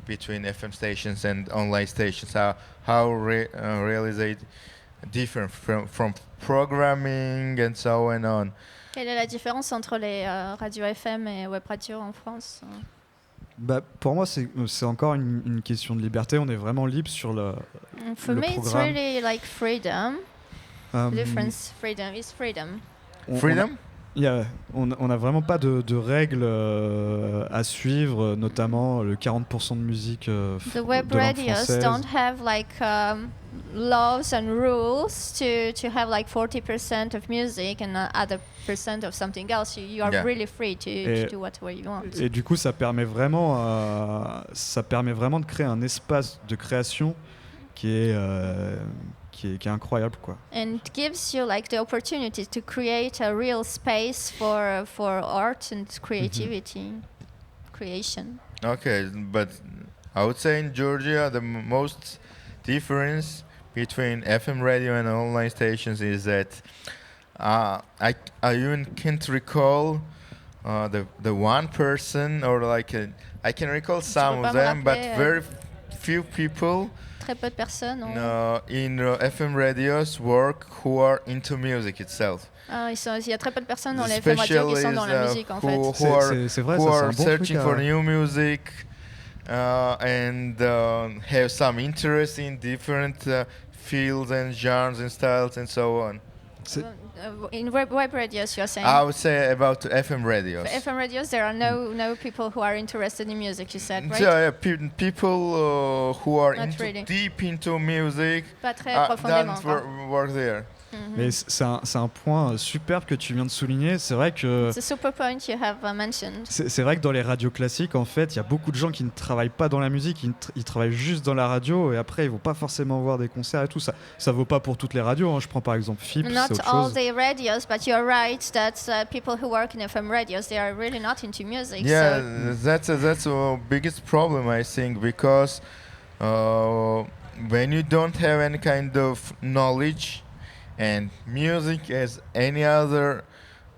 between FM stations and online stations? How really they different from programming and so on? Quelle est la différence entre les radios FM et web radio en France? Bah, pour moi, c'est encore une question de liberté. On est vraiment libre sur le For me, it's programme. really like freedom. The difference, freedom is freedom. Freedom? On n'a vraiment pas de règles à suivre, notamment le 40% de musique The web de langue radios française. don't have like laws and rules to have like 40% of music and other percent of something else. You are really free to do whatever you want. Et du coup, ça permet vraiment de créer un espace de création qui est incroyable, quoi. And it gives you like the opportunity to create a real space for art and creativity, creation. Okay, but I would say in Georgia the most difference between FM radio and online stations is that I even can't recall the one person, or like I can recall some of them, but very few people. Très peu de personnes. In FM radios work who are into music itself. Il y a très peu de personnes dans les FM radio qui sont dans la musique en fait. C'est vrai, who ça, are c'est un bon searching truc for new music and have some interest in different fields and genres and styles and so on. In web radios, you're saying? I would say about FM radios. For FM radios, there are no people who are interested in music, you said, right? So, yeah, people who are deep into music Pas très profondément. don't work there. Mais c'est un point superbe que tu viens de souligner. C'est vrai que It's a super point you have mentioned. c'est vrai que dans les radios classiques, en fait, il y a beaucoup de gens qui ne travaillent pas dans la musique, ils travaillent juste dans la radio, et après ils vont pas forcément voir des concerts et tout ça. Ça vaut pas pour toutes les radios. Hein. Je prends par exemple FIP, c'est Not autre all chose. the radios, but you're right that people who work in FM radios, they are really not into music. Yeah, So that's the biggest problem, I think, because uh, when you don't have any kind of knowledge, and music as any other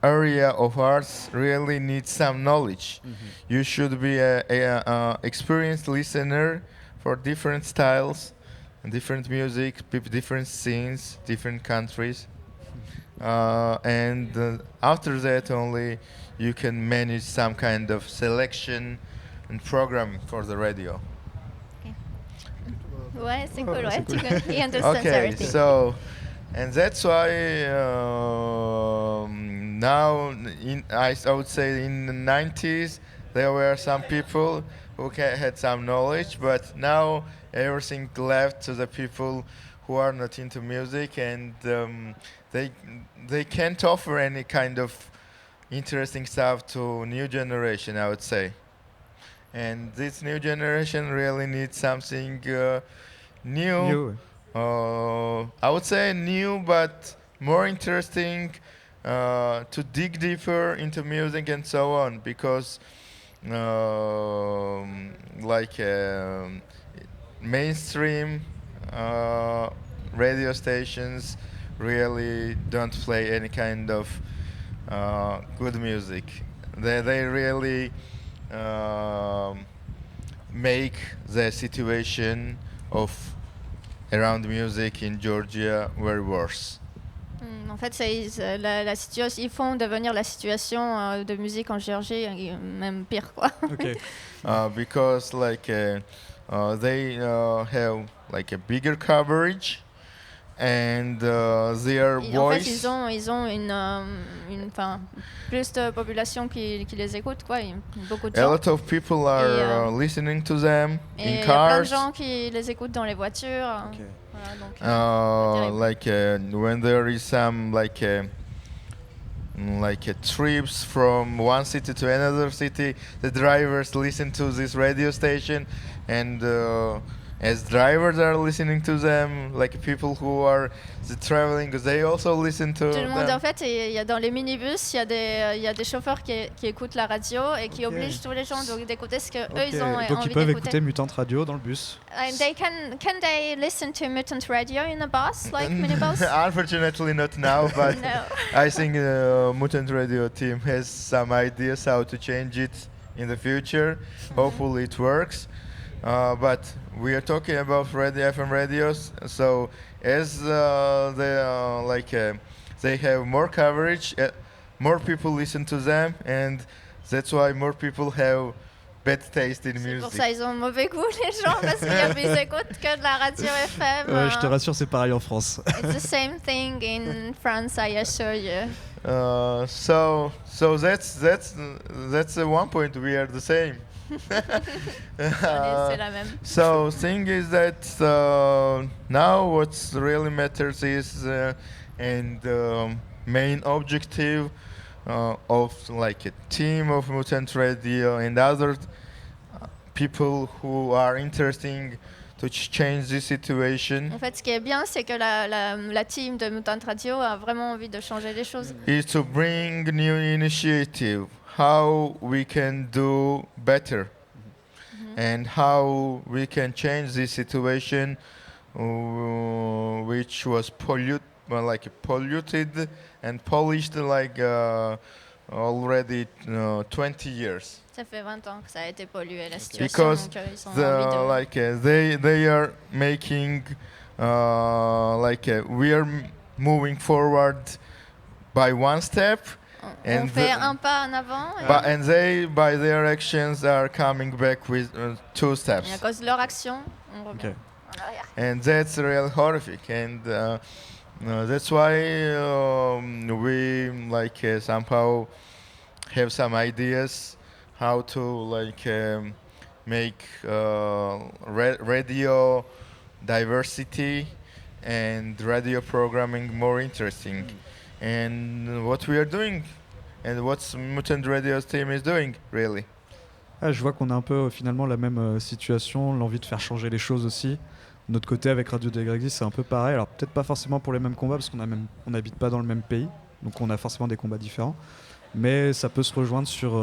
area of arts really needs some knowledge. You should be a experienced listener for different styles and different music, different scenes, different countries. And after that only you can manage some kind of selection and programming for the radio. Ouais, c'est cool, Ouais, ouais. c'est cool. He understands Okay, everything. so and that's why now I would say in the 90s there were some people who had some knowledge, but now everything left to the people who are not into music, and they they can't offer any kind of interesting stuff to new generation, I would say. And this new generation really needs something new. Yo, ouais. I would say new, but more interesting, to dig deeper into music and so on, because like mainstream uh, radio stations really don't play any kind of good music. They really um, make the situation of around music in Georgia very worse. En fait, la situation, ils font devenir la situation de musique en Géorgie même pire, quoi. Ok. Because like they have like a bigger coverage, and their En fait, voice. ils ont enfin, plus de population qui les écoute, quoi. Beaucoup de A gens. lot of people are listening to them Et in il y a plein de cars. gens qui les écoutent dans les voitures. Ok. Voilà, donc, terrible. Like when there is some like trips from one city to another city, the drivers listen to this radio station, and as drivers are listening to them, like people who are traveling, they also listen to Tout le monde, them. en fait, il y a dans les minibus, il y a des chauffeurs qui écoutent la radio et qui Ok. obligent tous les gens d'écouter ce qu'eux, Ok. ils ont Donc ils envie peuvent d'écouter. écouter Mutant Radio dans le bus. And can they listen to Mutant Radio in a bus, like minibus? Unfortunately not now, but No. I think Mutant Radio team has some ideas how to change it in the future. Hopefully it works. But we are talking about FM radios, so as they have more coverage, more people listen to them, and that's why more people have bad taste in C'est pour music. ça ils ont mauvais goût les gens parce qu'ils écoutent que de la radio FM. Ouais, je te rassure, c'est pareil en France. It's the same thing in France, I assure you. So that's one point we are the same. C'est la même. So thing is that now what's really matters is and main objective of like a team of Mutant Radio and other people who are interesting to change this situation En fait, ce qui est bien, c'est que la team de Mutant Radio a vraiment envie de changer les choses. is to bring new initiative how we can do better and how we can change this situation which was polluted and polished like already 20 years. Ça fait 20 ans que ça a été pollué la situation. Because Donc, ils ont envie de... they are making we are moving forward by one step, On and fait un pas en avant and they by their actions are coming back with two steps, et à cause de leur action, on revient Ok. en arrière. and that's really horrific, and that's why we somehow have some ideas how to make radio diversity and radio programming more interesting, and what we are doing and what Mutant Radio's team is doing really. Ah, je vois qu'on a un peu finalement la même situation, l'envie de faire changer les choses aussi. De notre côté, avec Radio DY10, c'est un peu pareil. Alors peut-être pas forcément pour les mêmes combats, parce on n'habite pas dans le même pays, donc on a forcément des combats différents. Mais ça peut se rejoindre sur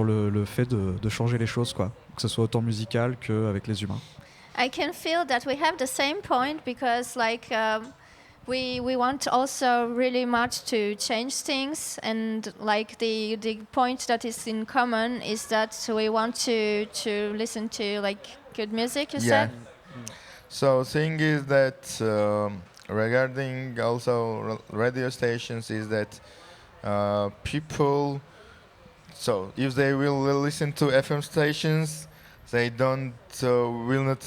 le fait de changer les choses, quoi. que ce soit autant musical qu'avec les humains. I can feel that we have the same point because like we want also really much to change things, and like the point that is in common is that we want to listen to like good music, you Yeah. said. So thing is that regarding also radio stations is that people, so if they will listen to FM stations, they don't will not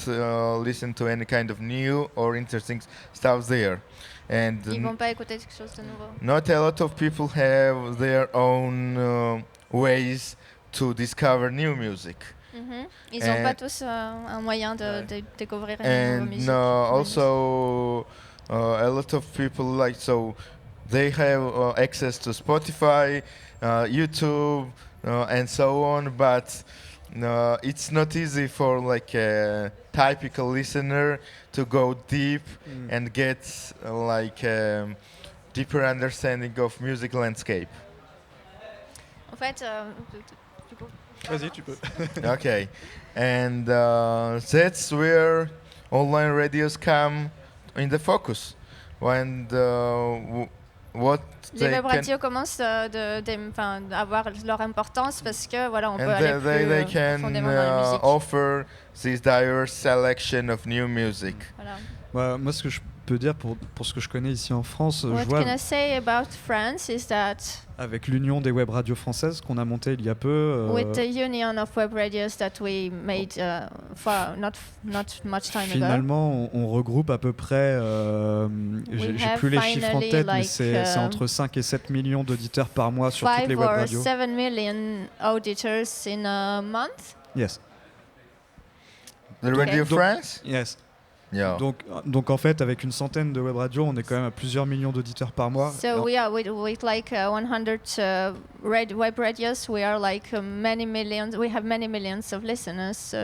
listen to any kind of new or interesting stuff there, and Ils vont pas écouter quelque chose de nouveau. not a lot of people have their own ways to discover new music. Ils n'ont And- pas tous un moyen de découvrir une nouvelle And musique. also a lot of people like, so they have access to Spotify, YouTube, and so on, but it's not easy for like a typical listener to go deep and get like deeper understanding of music landscape. En fait, Vas-y, tu peux. Okay, and that's where online radios come in the focus when what les they web can, radios commencent d'avoir leur importance parce que voilà, on peut and aller they plus can profondément dans la musique. offer this diverse selection of new music. Voilà. Moi, ce que je peux dire pour ce que je connais ici en France, je What vois can I say about France is that avec l'union des web radios françaises qu'on a montée il y a peu, with the union of web radios that we made not much time ago, finalement, on regroupe à peu près, j'ai have plus les chiffres en finally, tête, mais like, c'est entre 5 et 7 millions d'auditeurs par mois sur toutes 5 les web or radios. 7 million auditors in a month. Yes. The Radio Donc- France? Yes. Yeah. Donc en fait, avec une centaine de web radios, on est quand même à plusieurs millions d'auditeurs par mois. So with like 100 web radios, we are like many millions. We have many millions of listeners. So.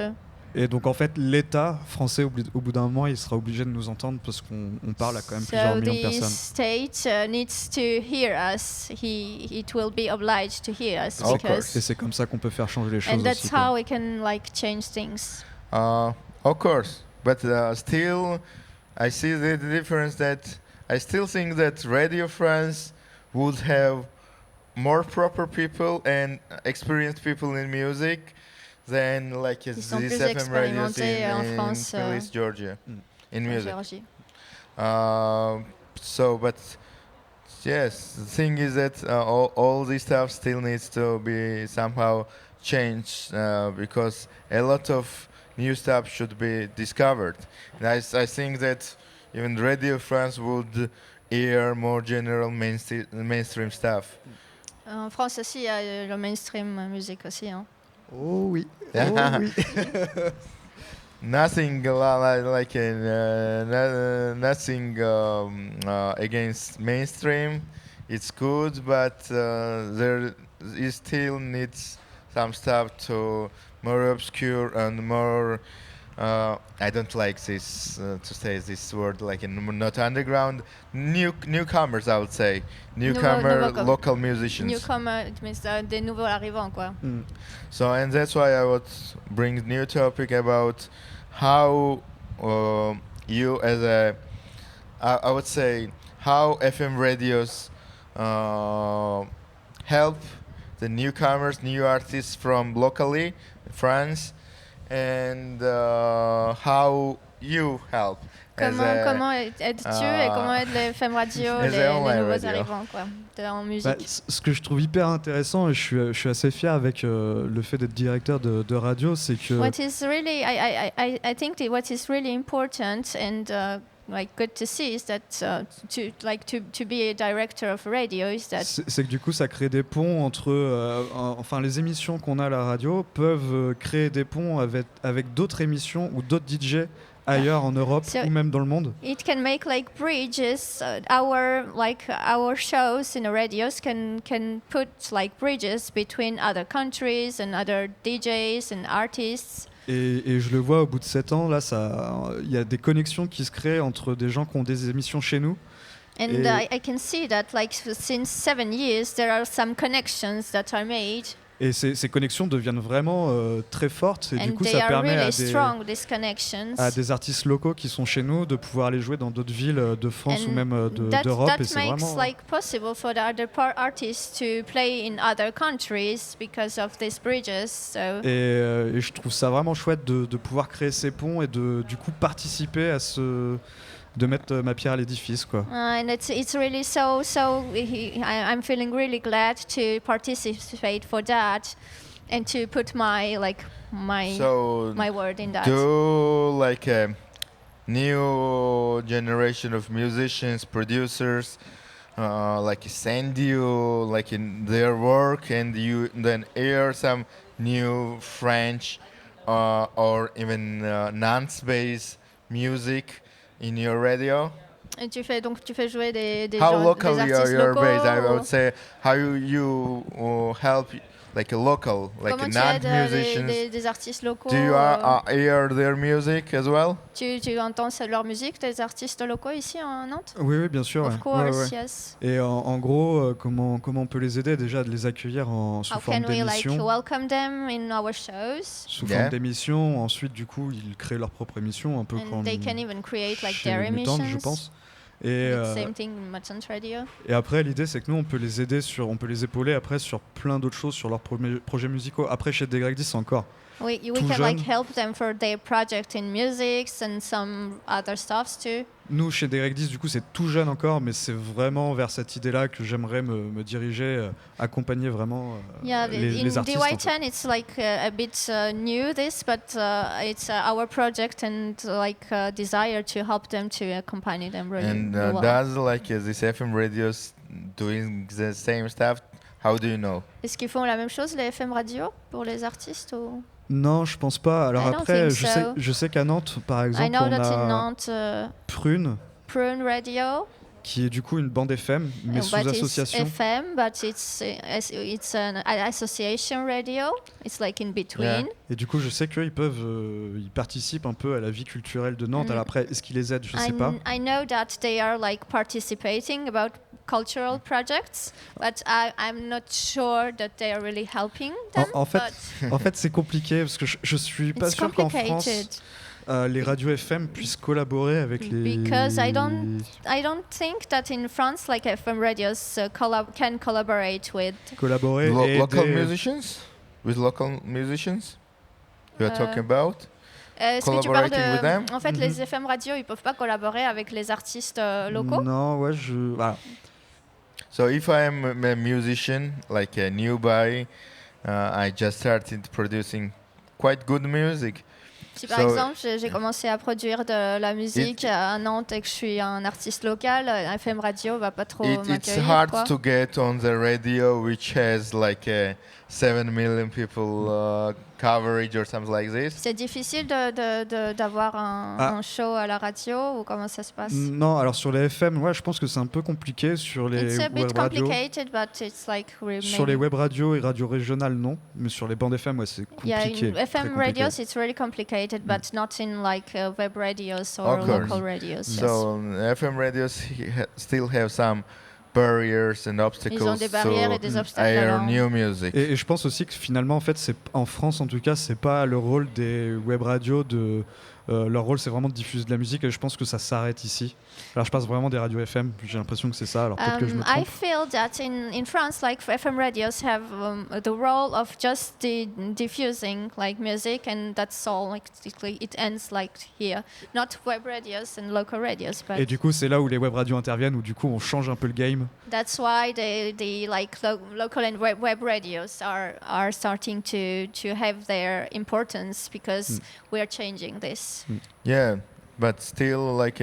Et donc en fait, l'État français, au bout d'un moment, il sera obligé de nous entendre parce qu'on parle à quand même plusieurs millions de the personnes. state needs to hear us. It will be obliged to hear us Of because, Et c'est comme ça qu'on peut faire changer les choses and that's aussi, quoi. how we can like change things. Of course, but still, I see the difference that I still think that Radio France would have more proper people and experienced people in music than like Ils sont these plus FM radios expérimentés en in France, Philly, Georgia, in en music. Géorgie. So, but yes, the thing is that all this stuff still needs to be somehow changed because a lot of new stuff should be discovered. And I think that even Radio France would air more general mainstream stuff. En France aussi, il y a le mainstream music aussi. Hein. Oh oui. Oh oui. Nothing nothing against mainstream. It's good, but there is still needs some stuff to more obscure and more. I don't like this to say this word like not underground. Newcomers, I would say. Newcomer local musicians. Newcomer, it means des nouveaux arrivants, quoi. So, and that's why I would bring new topic about how you as a, I would say, how FM radios help the newcomers, new artists from locally, France, and how you help. Comment aides-tu et comment aident les FM radio, as les a online nouveaux radio. arrivants, quoi, en musique. Bah, ce que je trouve hyper intéressant, et je suis assez fier avec le fait d'être directeur de radio, c'est que What is really, I think that what is really important and like good to see is that to be a director of radio is that c'est que du coup ça crée des ponts entre enfin les émissions qu'on a à la radio peuvent créer des ponts avec d'autres émissions ou d'autres DJ ailleurs en Europe So ou même dans le monde. it can make like bridges. Our shows in the radios can put like bridges between other countries and other DJs and artists. Et je le vois au bout de 7 ans, là, il y a des connexions qui se créent entre des gens qui ont des émissions chez nous. And Et- I can see that like since 7 years there are some connections that are made. Et ces connexions deviennent vraiment très fortes et du And coup they ça are permet really strong, these connections. à des artistes locaux qui sont chez nous de pouvoir aller jouer dans d'autres villes de France ou même d'Europe et That c'est makes vraiment like possible for the other artists to play in other countries because of these bridges. So et je trouve ça vraiment chouette de pouvoir créer ces ponts et de du coup participer à de mettre ma pierre à l'édifice quoi. and it's really I'm feeling really glad to participate for that and to put So my word in that. do like a new generation of musicians, producers, like send you like in their work, and you then hear some new French or even Nantes-based music in your radio. Et tu fais jouer des How gens, des locally are artistes your locaux. based? I would Ou say how you help like a local, like a comment tu Nantes aides musicians. des artistes locaux? Do you hear their music as well? Tu entends leur musique, des artistes locaux ici en Nantes? Oui, oui, bien sûr. Of ouais. course, Ouais, ouais. yes. Et en gros, comment on peut les aider déjà de les accueillir sous How forme can we d'émission. welcome them in our shows? Sous Yeah. forme d'émission. Ensuite, du coup, ils créent leur propre émission, un peu And comme they can even create like chez their Mutant, emissions. je pense. Et, Same thing in Mutant Radio. et après, l'idée, c'est que nous, on peut les aider on peut les épauler après sur plein d'autres choses, sur leurs projets musicaux. Après, chez DY10 encore. We Tout can jeune. help them for their project in music and some other stuffs too. Nous, chez DY10, du coup, c'est tout jeune encore, mais c'est vraiment vers cette idée-là que j'aimerais me diriger, accompagner vraiment Yeah, les in artistes. En fait. DY10 it's like a bit new this, but it's our project and desire to help them to accompany them really And well. does like this FM radios doing the same stuff? How do you know? Est-ce qu'ils font la même chose les FM radio pour les artistes ou? Non, je pense pas. Alors I don't après, think so. je sais qu'à Nantes, par I exemple, know on that in a Nantes, Prune, Prune Radio, qui est du coup une bande FM, mais sous but it's association. FM, but it's an association radio. It's like in between. Et du coup, je sais qu'ils ils participent un peu à la vie culturelle de Nantes. Mm. Alors après, est-ce qu'ils les aident? Je sais pas. I know that they are like participating about cultural projects, but I'm not sure that they are really helping them. En fait, but en fait, c'est compliqué parce que je suis pas it's sûr qu'en complicated France, les radios FM puissent collaborer avec les. because I don't think that in France like FM radios can collaborate with. Collaborer et Local aider- musicians? With local musicians? You are Uh, talking about? Est-ce que tu parles Collaborating with them? En fait, Mhm. les FM radio, ils peuvent pas collaborer avec les artistes locaux. Non, ouais, voilà. So if I am a musician, like a newbie, I just started producing quite good music. Si par So- exemple j'ai commencé à produire de la musique à Nantes et que je suis un artiste local, FM radio va pas trop It's m'accueillir. hard quoi. to get on the radio which has like a 7 million people coverage or something like this. C'est difficile d'avoir un show à la radio ou comment ça se passe? Non, alors sur les FM, ouais, je pense que c'est un peu compliqué sur les It's a bit web radios. complicated, but it's like Sur les web radios et radios régionales, non, mais sur les bandes FM, ouais, c'est Yeah, compliqué. in très FM compliqué. radios it's really complicated, but not in like web radios or Of course. local radios. So FM radios still have some barriers and obstacles des barrières et des obstacles à hear leur- new music. Et je pense aussi que finalement, en fait, en France, en tout cas, c'est pas le rôle des web radios leur rôle, c'est vraiment de diffuser de la musique, et je pense que ça s'arrête ici. Alors, je passe vraiment des radios FM. J'ai l'impression que c'est ça. Alors peut-être que je me I trompe. feel that in France, like FM radios have the role of just diffusing like music, and that's all. Like it ends like here, not web radios and local radios, but Et du coup, c'est là où les web radios interviennent, où du coup, on change un peu le game. that's why the like local and web radios are starting to have their importance because we're changing this. Yeah, but still, like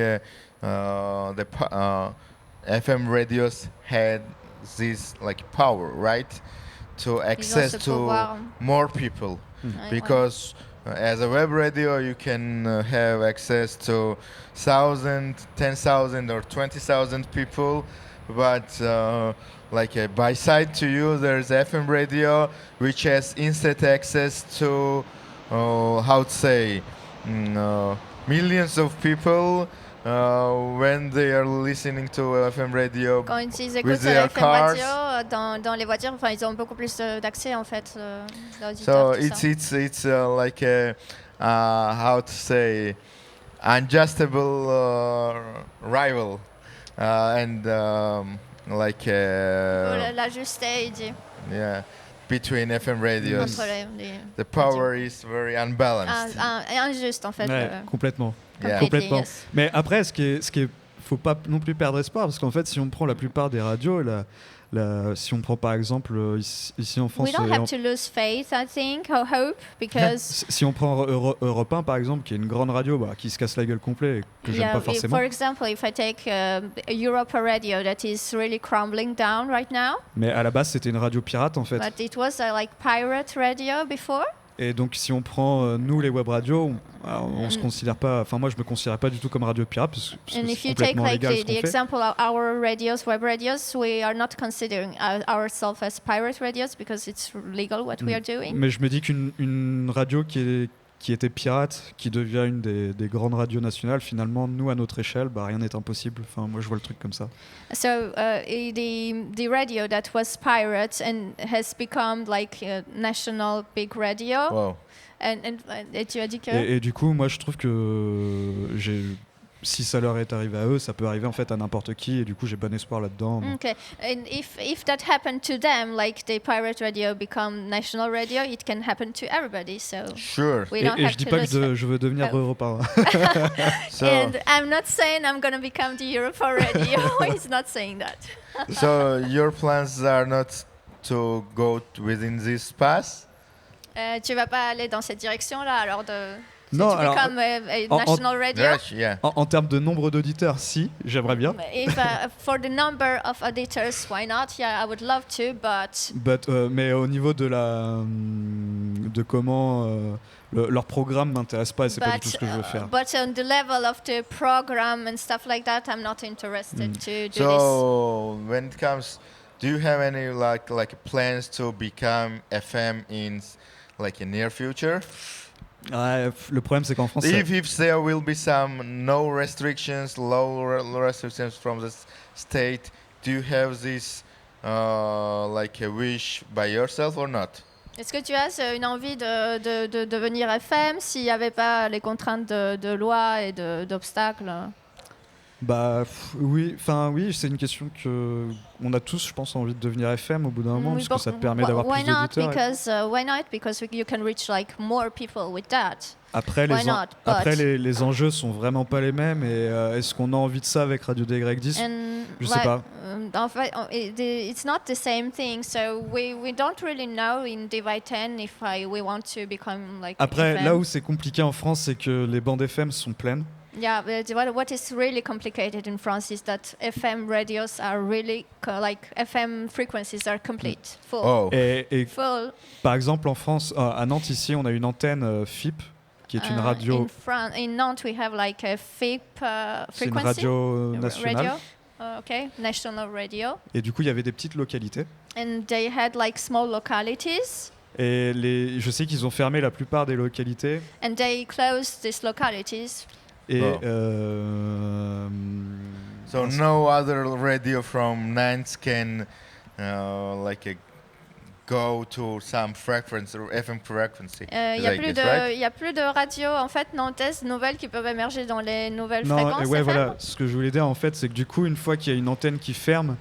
FM radios had this like power, right, to access ce to pouvoir. more people. Ouais, Because as a web radio, you can have access to 1,000, 10,000, or 20,000 people. But by side to you, there's FM radio, which has instant access to how to say millions of people when they are listening to FM radio Quand ils with écoutent their FM cars. radio dans les voitures, enfin, ils ont beaucoup plus d'accès en fait, So d'auditeurs. Tout ça. it's like a how to say unjustable rival and like La justesse, il dit, yeah between FM radios. entre les The power is very unbalanced. injuste en fait. Ouais, complètement. Yeah. Complètement. Yes. Mais après, faut pas non plus perdre espoir, parce qu'en fait, si on prend la plupart des radios, si on prend par exemple ici en France, We don't have to lose faith, I think, or hope, because si on prend Europe 1 par exemple, qui est une grande radio qui se casse la gueule complet et que j'aime pas forcément. for example, if I take Europa Radio that is really crumbling down right now, Mais à la base, c'était une radio pirate en fait. but it was like pirate radio before. Et donc, si on prend nous les web radios, on se considère pas. Enfin, moi, je me considère pas du tout comme radio pirate parce que And c'est if you take complètement like légal ce the qu'on fait. example of our radios, web radios, we are not considering ourselves as pirate radios because it's legal what we are doing. Mais je me dis qu'une radio qui était pirate, qui devient une des grandes radios nationales, finalement, nous, à notre échelle, rien n'est impossible. Enfin, moi, je vois le truc comme ça. So the radio that was pirate and has become like a national big radio. Wow. Et tu as dit que Et du coup, moi, je trouve que si ça leur est arrivé à eux, ça peut arriver en fait à n'importe qui. Et du coup, j'ai bon espoir là-dedans. Okay, and if that happened to them, like the pirate radio become national radio, it can happen to everybody. So Sure. we Et don't je have dis to pas lose que faith. je veux devenir Oh. Europa. So And I'm not saying I'm gonna become the Europa radio. He's not saying that. so your plans are not to go within this path. Tu vas pas aller dans cette direction-là, alors Non, to alors, become a en- national radio. Yeah. En termes de nombre d'auditeurs, si, j'aimerais bien. If for the number of auditors, why not? Yeah, I would love to, but Mais au niveau de de comment leur programme m'intéresse pas et c'est pas du tout ce que je veux faire. but on the level of the program and stuff like that, I'm not interested to do this. So when it comes, do you have any like plans to become FM in like a near future? Ouais, le problème c'est qu'en France, If there will be some no restrictions, low restrictions from the state, do you have this like a wish by yourself or not? Est-ce que tu as une envie de devenir FM s'il n'y avait pas les contraintes de loi et d'obstacles? oui, c'est une question que on a tous, je pense, envie de devenir FM au bout d'un moment, parce que ça te permet d'avoir plus d'auditeurs. Why not? Because you can reach like more people with that. Après, Why not? après But- les enjeux sont vraiment pas les mêmes, et est-ce qu'on a envie de ça avec Radio DY10? And Je sais pas. En fait, it's not the same thing. So we don't really know in DY10 if we want to become like Après, FM. là où c'est compliqué en France, c'est que les bandes FM sont pleines. Yeah, but what is really complicated in France is that FM radios are really like FM frequencies are complete, full. Oh, Et Full. par exemple, en France, à Nantes, ici, on a une antenne FIP, qui est une radio, In Nantes, we have like a FIP c'est une frequency. radio nationale. Radio. Okay, national radio. Et du coup, il y avait des petites localités. And they had like small localities. Et je sais qu'ils ont fermé la plupart des localités. And they closed these localities. Et Oh. So no other radio from Nantes can go to some frequency or FM frequency. Il n'y like this, right? a plus de radios en fait nantaises nouvelles qui peuvent émerger dans les nouvelles non, fréquences. et ouais, FM. voilà. Ce que je voulais dire en fait, c'est que du coup, une fois qu'il y a une antenne qui ferme,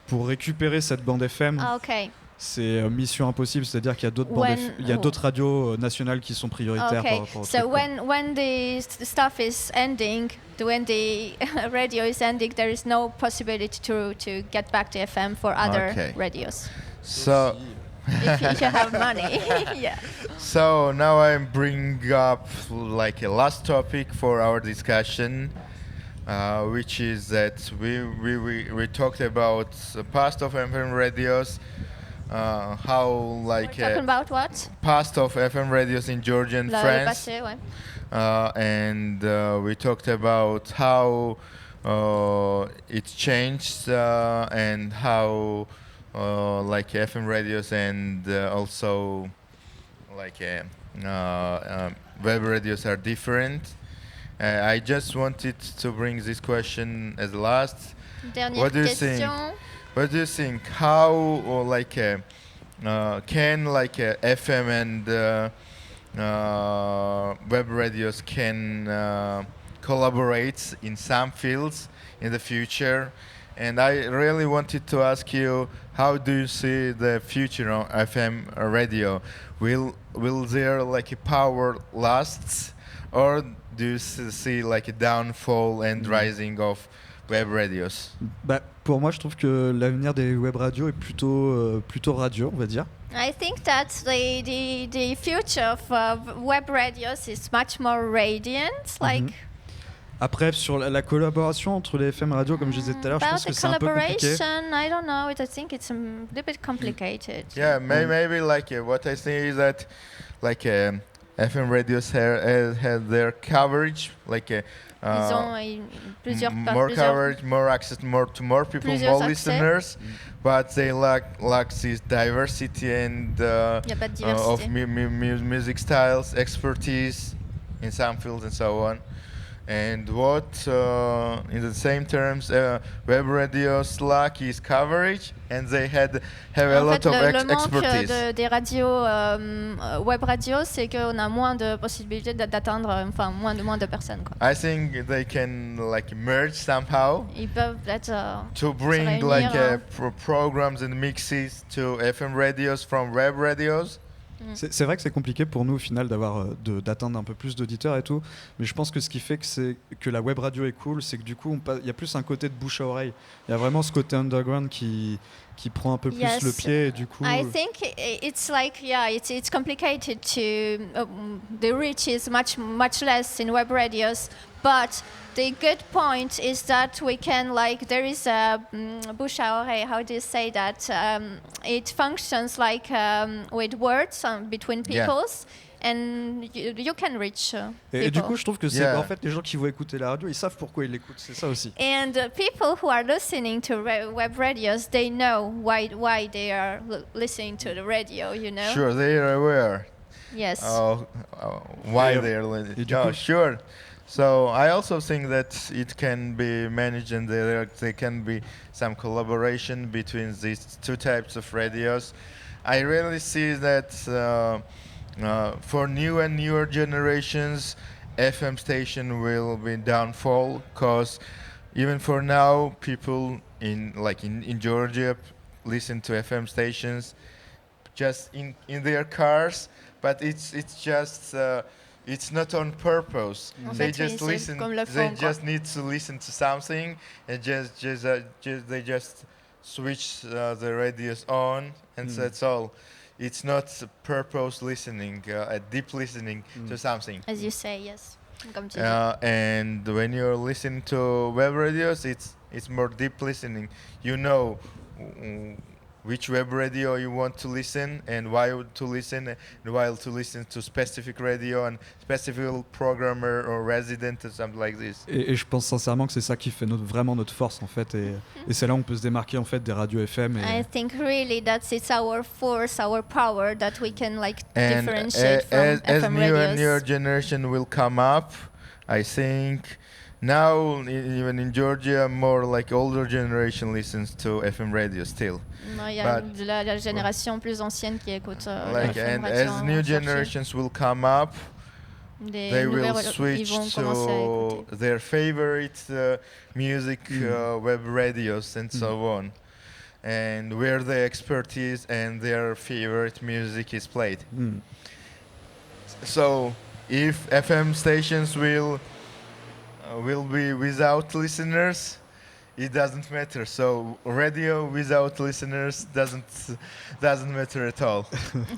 pour récupérer cette bande FM, Ah, ok. c'est mission impossible. C'est-à-dire qu'il y a d'autres bandes il y a d'autres radios nationales qui sont prioritaires Okay. par rapport au So truc, quoi. when the stuff is ending, when the radio is ending, there is no possibility to get back to FM for other Okay. radios. So If you have money, yeah. so now I'm bringing up like a last topic for our discussion, which is that we talked about the past of FM radios, how like We're talking about what? past of FM radios in Georgia and Le France. passé, ouais. And we talked about how it changed and how like FM radios and also like web radios are different. I just wanted to bring this question as last. Dernière What do you think? question. What do you think? How or can FM and web radios can collaborate in some fields in the future? And I really wanted to ask you, how do you see the future of FM radio? Will there a power lasts, or do you see a downfall and rising of web radios? Bah, pour moi, je trouve que l'avenir des web radios est plutôt radio, on va dire. I think that the future of web radios is much more radiant. Like Après, sur la collaboration entre les FM radios, comme je disais tout à l'heure, je about pense the que c'est un peu compliqué. collaboration, I don't know. I think it's a little bit complicated. Yeah, maybe what I think is that FM radios had their coverage, Ils ont more coverage, more access, to more people, plusieurs more accès. listeners, but they lack this diversity and Il n'y a pas de of diversité. music styles, expertise in some fields and so on. And what, in the same terms, web radios lack is coverage, and they have a En lot fait, of le manque expertise. des radios web radios, c'est qu'on a moins de possibilités d'atteindre, enfin moins de personnes, quoi. I think they can merge somehow Ils peuvent peut-être to bring se réunir, Mm. programs and mixes to FM radios from web radios. C'est vrai que c'est compliqué pour nous au final d'atteindre un peu plus d'auditeurs et tout, mais je pense que ce qui fait que la web radio est cool, c'est que du coup il y a plus un côté de bouche à oreille. Il y a vraiment ce côté underground qui prend un peu plus Yes. le pied et du coup. I think it's it's complicated to the reach is much less in web radios, but the good point is that we can there is a bouche à oreille. How do you say that? It functions with words between Yeah. peoples, and you can reach Et du people. coup, je trouve que c'est Yeah. en fait les gens qui vont écouter la radio, ils savent pourquoi ils l'écoutent. C'est ça aussi. And people who are listening to web radios, they know why they are listening to the radio. You know. Sure, they are aware. Yes. Why Et- they're et du coup- sure. So I also think that it can be managed, and there can be some collaboration between these two types of radios. I really see that for new and newer generations, FM station will be downfall, because even for now, people in Georgia listen to FM stations just in their cars, but it's just it's not on purpose. En They fait, just oui, c'est listen. comme le They fond, quoi. just need to listen to something, and they just switch the radios on, and that's all. It's not purpose listening, a deep listening to something. As you say, yes. Comme tu dis. And when you're listening to web radios, it's more deep listening. You know which web radio you want to listen, and why to listen, and why to listen to specific radio and specific programmer or resident or something like this. Et je pense sincèrement que c'est ça qui fait vraiment notre force en fait, et c'est là où on peut se démarquer en fait des radios FM. I think really it's our force, our power that we can And differentiate from as FM new radios. and newer generation will come up, I think now even in Georgia, more older generation listens to FM radio still. Non, il y a but- la génération plus ancienne qui écoute la FM And radio as en new chercher. generations will come up, Des they will nouvelles- switch ils vont commencer à to écouter. their favorite music web radios and so on, and where the expertise and their favorite music is played. Mm. So if FM stations will be without listeners, it doesn't matter. So radio without listeners doesn't matter at all.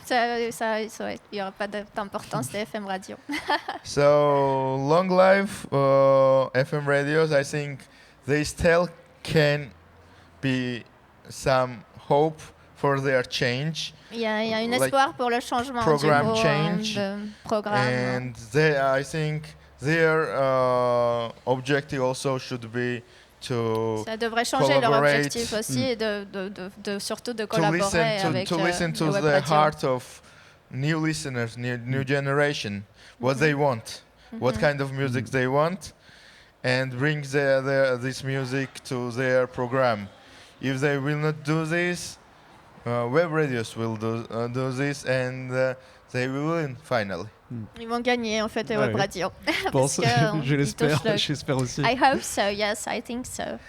Ouais, il n'y aura pas d'importance des FM radio. So long life FM radios. I think they still can be some hope for their change, Il y a un Like espoir pour le changement au program niveau change, de programme. and I think their objective also should be to Ça devrait changer leur collaborate, objectif aussi et surtout de to listen collaborer to, avec to listen les to web the radios. heart of new listeners, new generation, what they want. what kind of music they want, and bring this music to their program. If they will not do this, web radios will do this, and they will win finally. Ils vont gagner en fait les Ah web oui. radios. Je Parce pense, que, je ils l'espère, touchent le- j'espère aussi. I hope so, yes, I think so.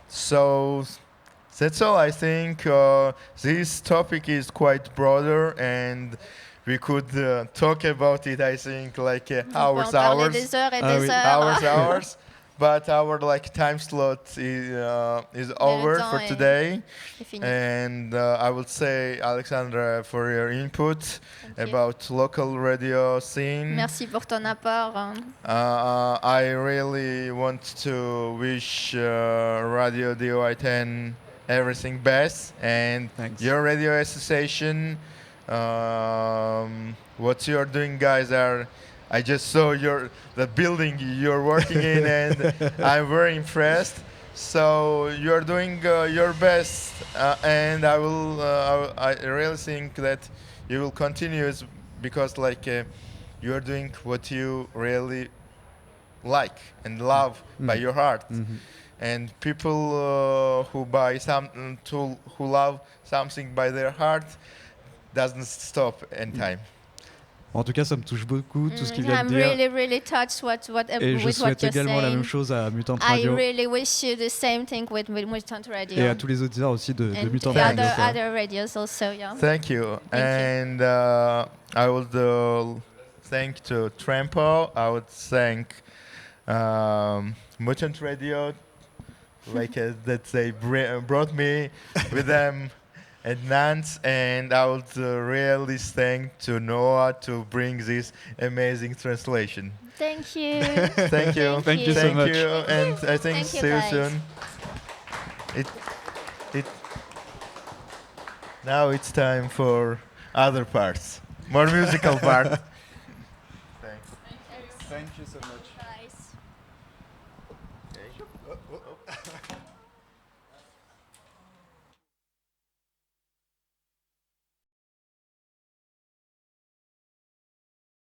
So that's all. I think this topic is quite broader, and we could talk about it. I think like On peut hours, en parler hours, des heures et Ah des oui. heures. hours. But our like time slot is over temps for est- today, C'est fini. and I would say Alexandra for your input Thank you. about local radio scene. Merci pour ton apport. I really want to wish Radio DY10 everything best, and Thanks. your radio association. What you're doing, guys, are. I just saw the building you're working in, and I'm very impressed. So you're doing your best, and I really think that you will continue because like you're doing what you really like and love by your heart. And people who buy who love something by their heart doesn't stop in time. En tout cas, ça me touche beaucoup tout ce qu'il vient I'm de dire. really, really touched Et je with what souhaite you're également la saying. même chose à Mutant I Radio really wish you the same thing with Mutant Radio. et à tous les auditeurs aussi de and Mutant the Radio. other radios also, yeah. Thank you. Thank And I would thank to Trampo. I would thank Mutant Radio, like that they brought me with them at Nantes, and I would really thank to Noah to bring this amazing translation. Thank you. Thank you. Thank you so much. And I think Thank you, see you guys. soon. It now it's time for other parts, more musical part. Thanks. Thank you so much. Nice. Okay.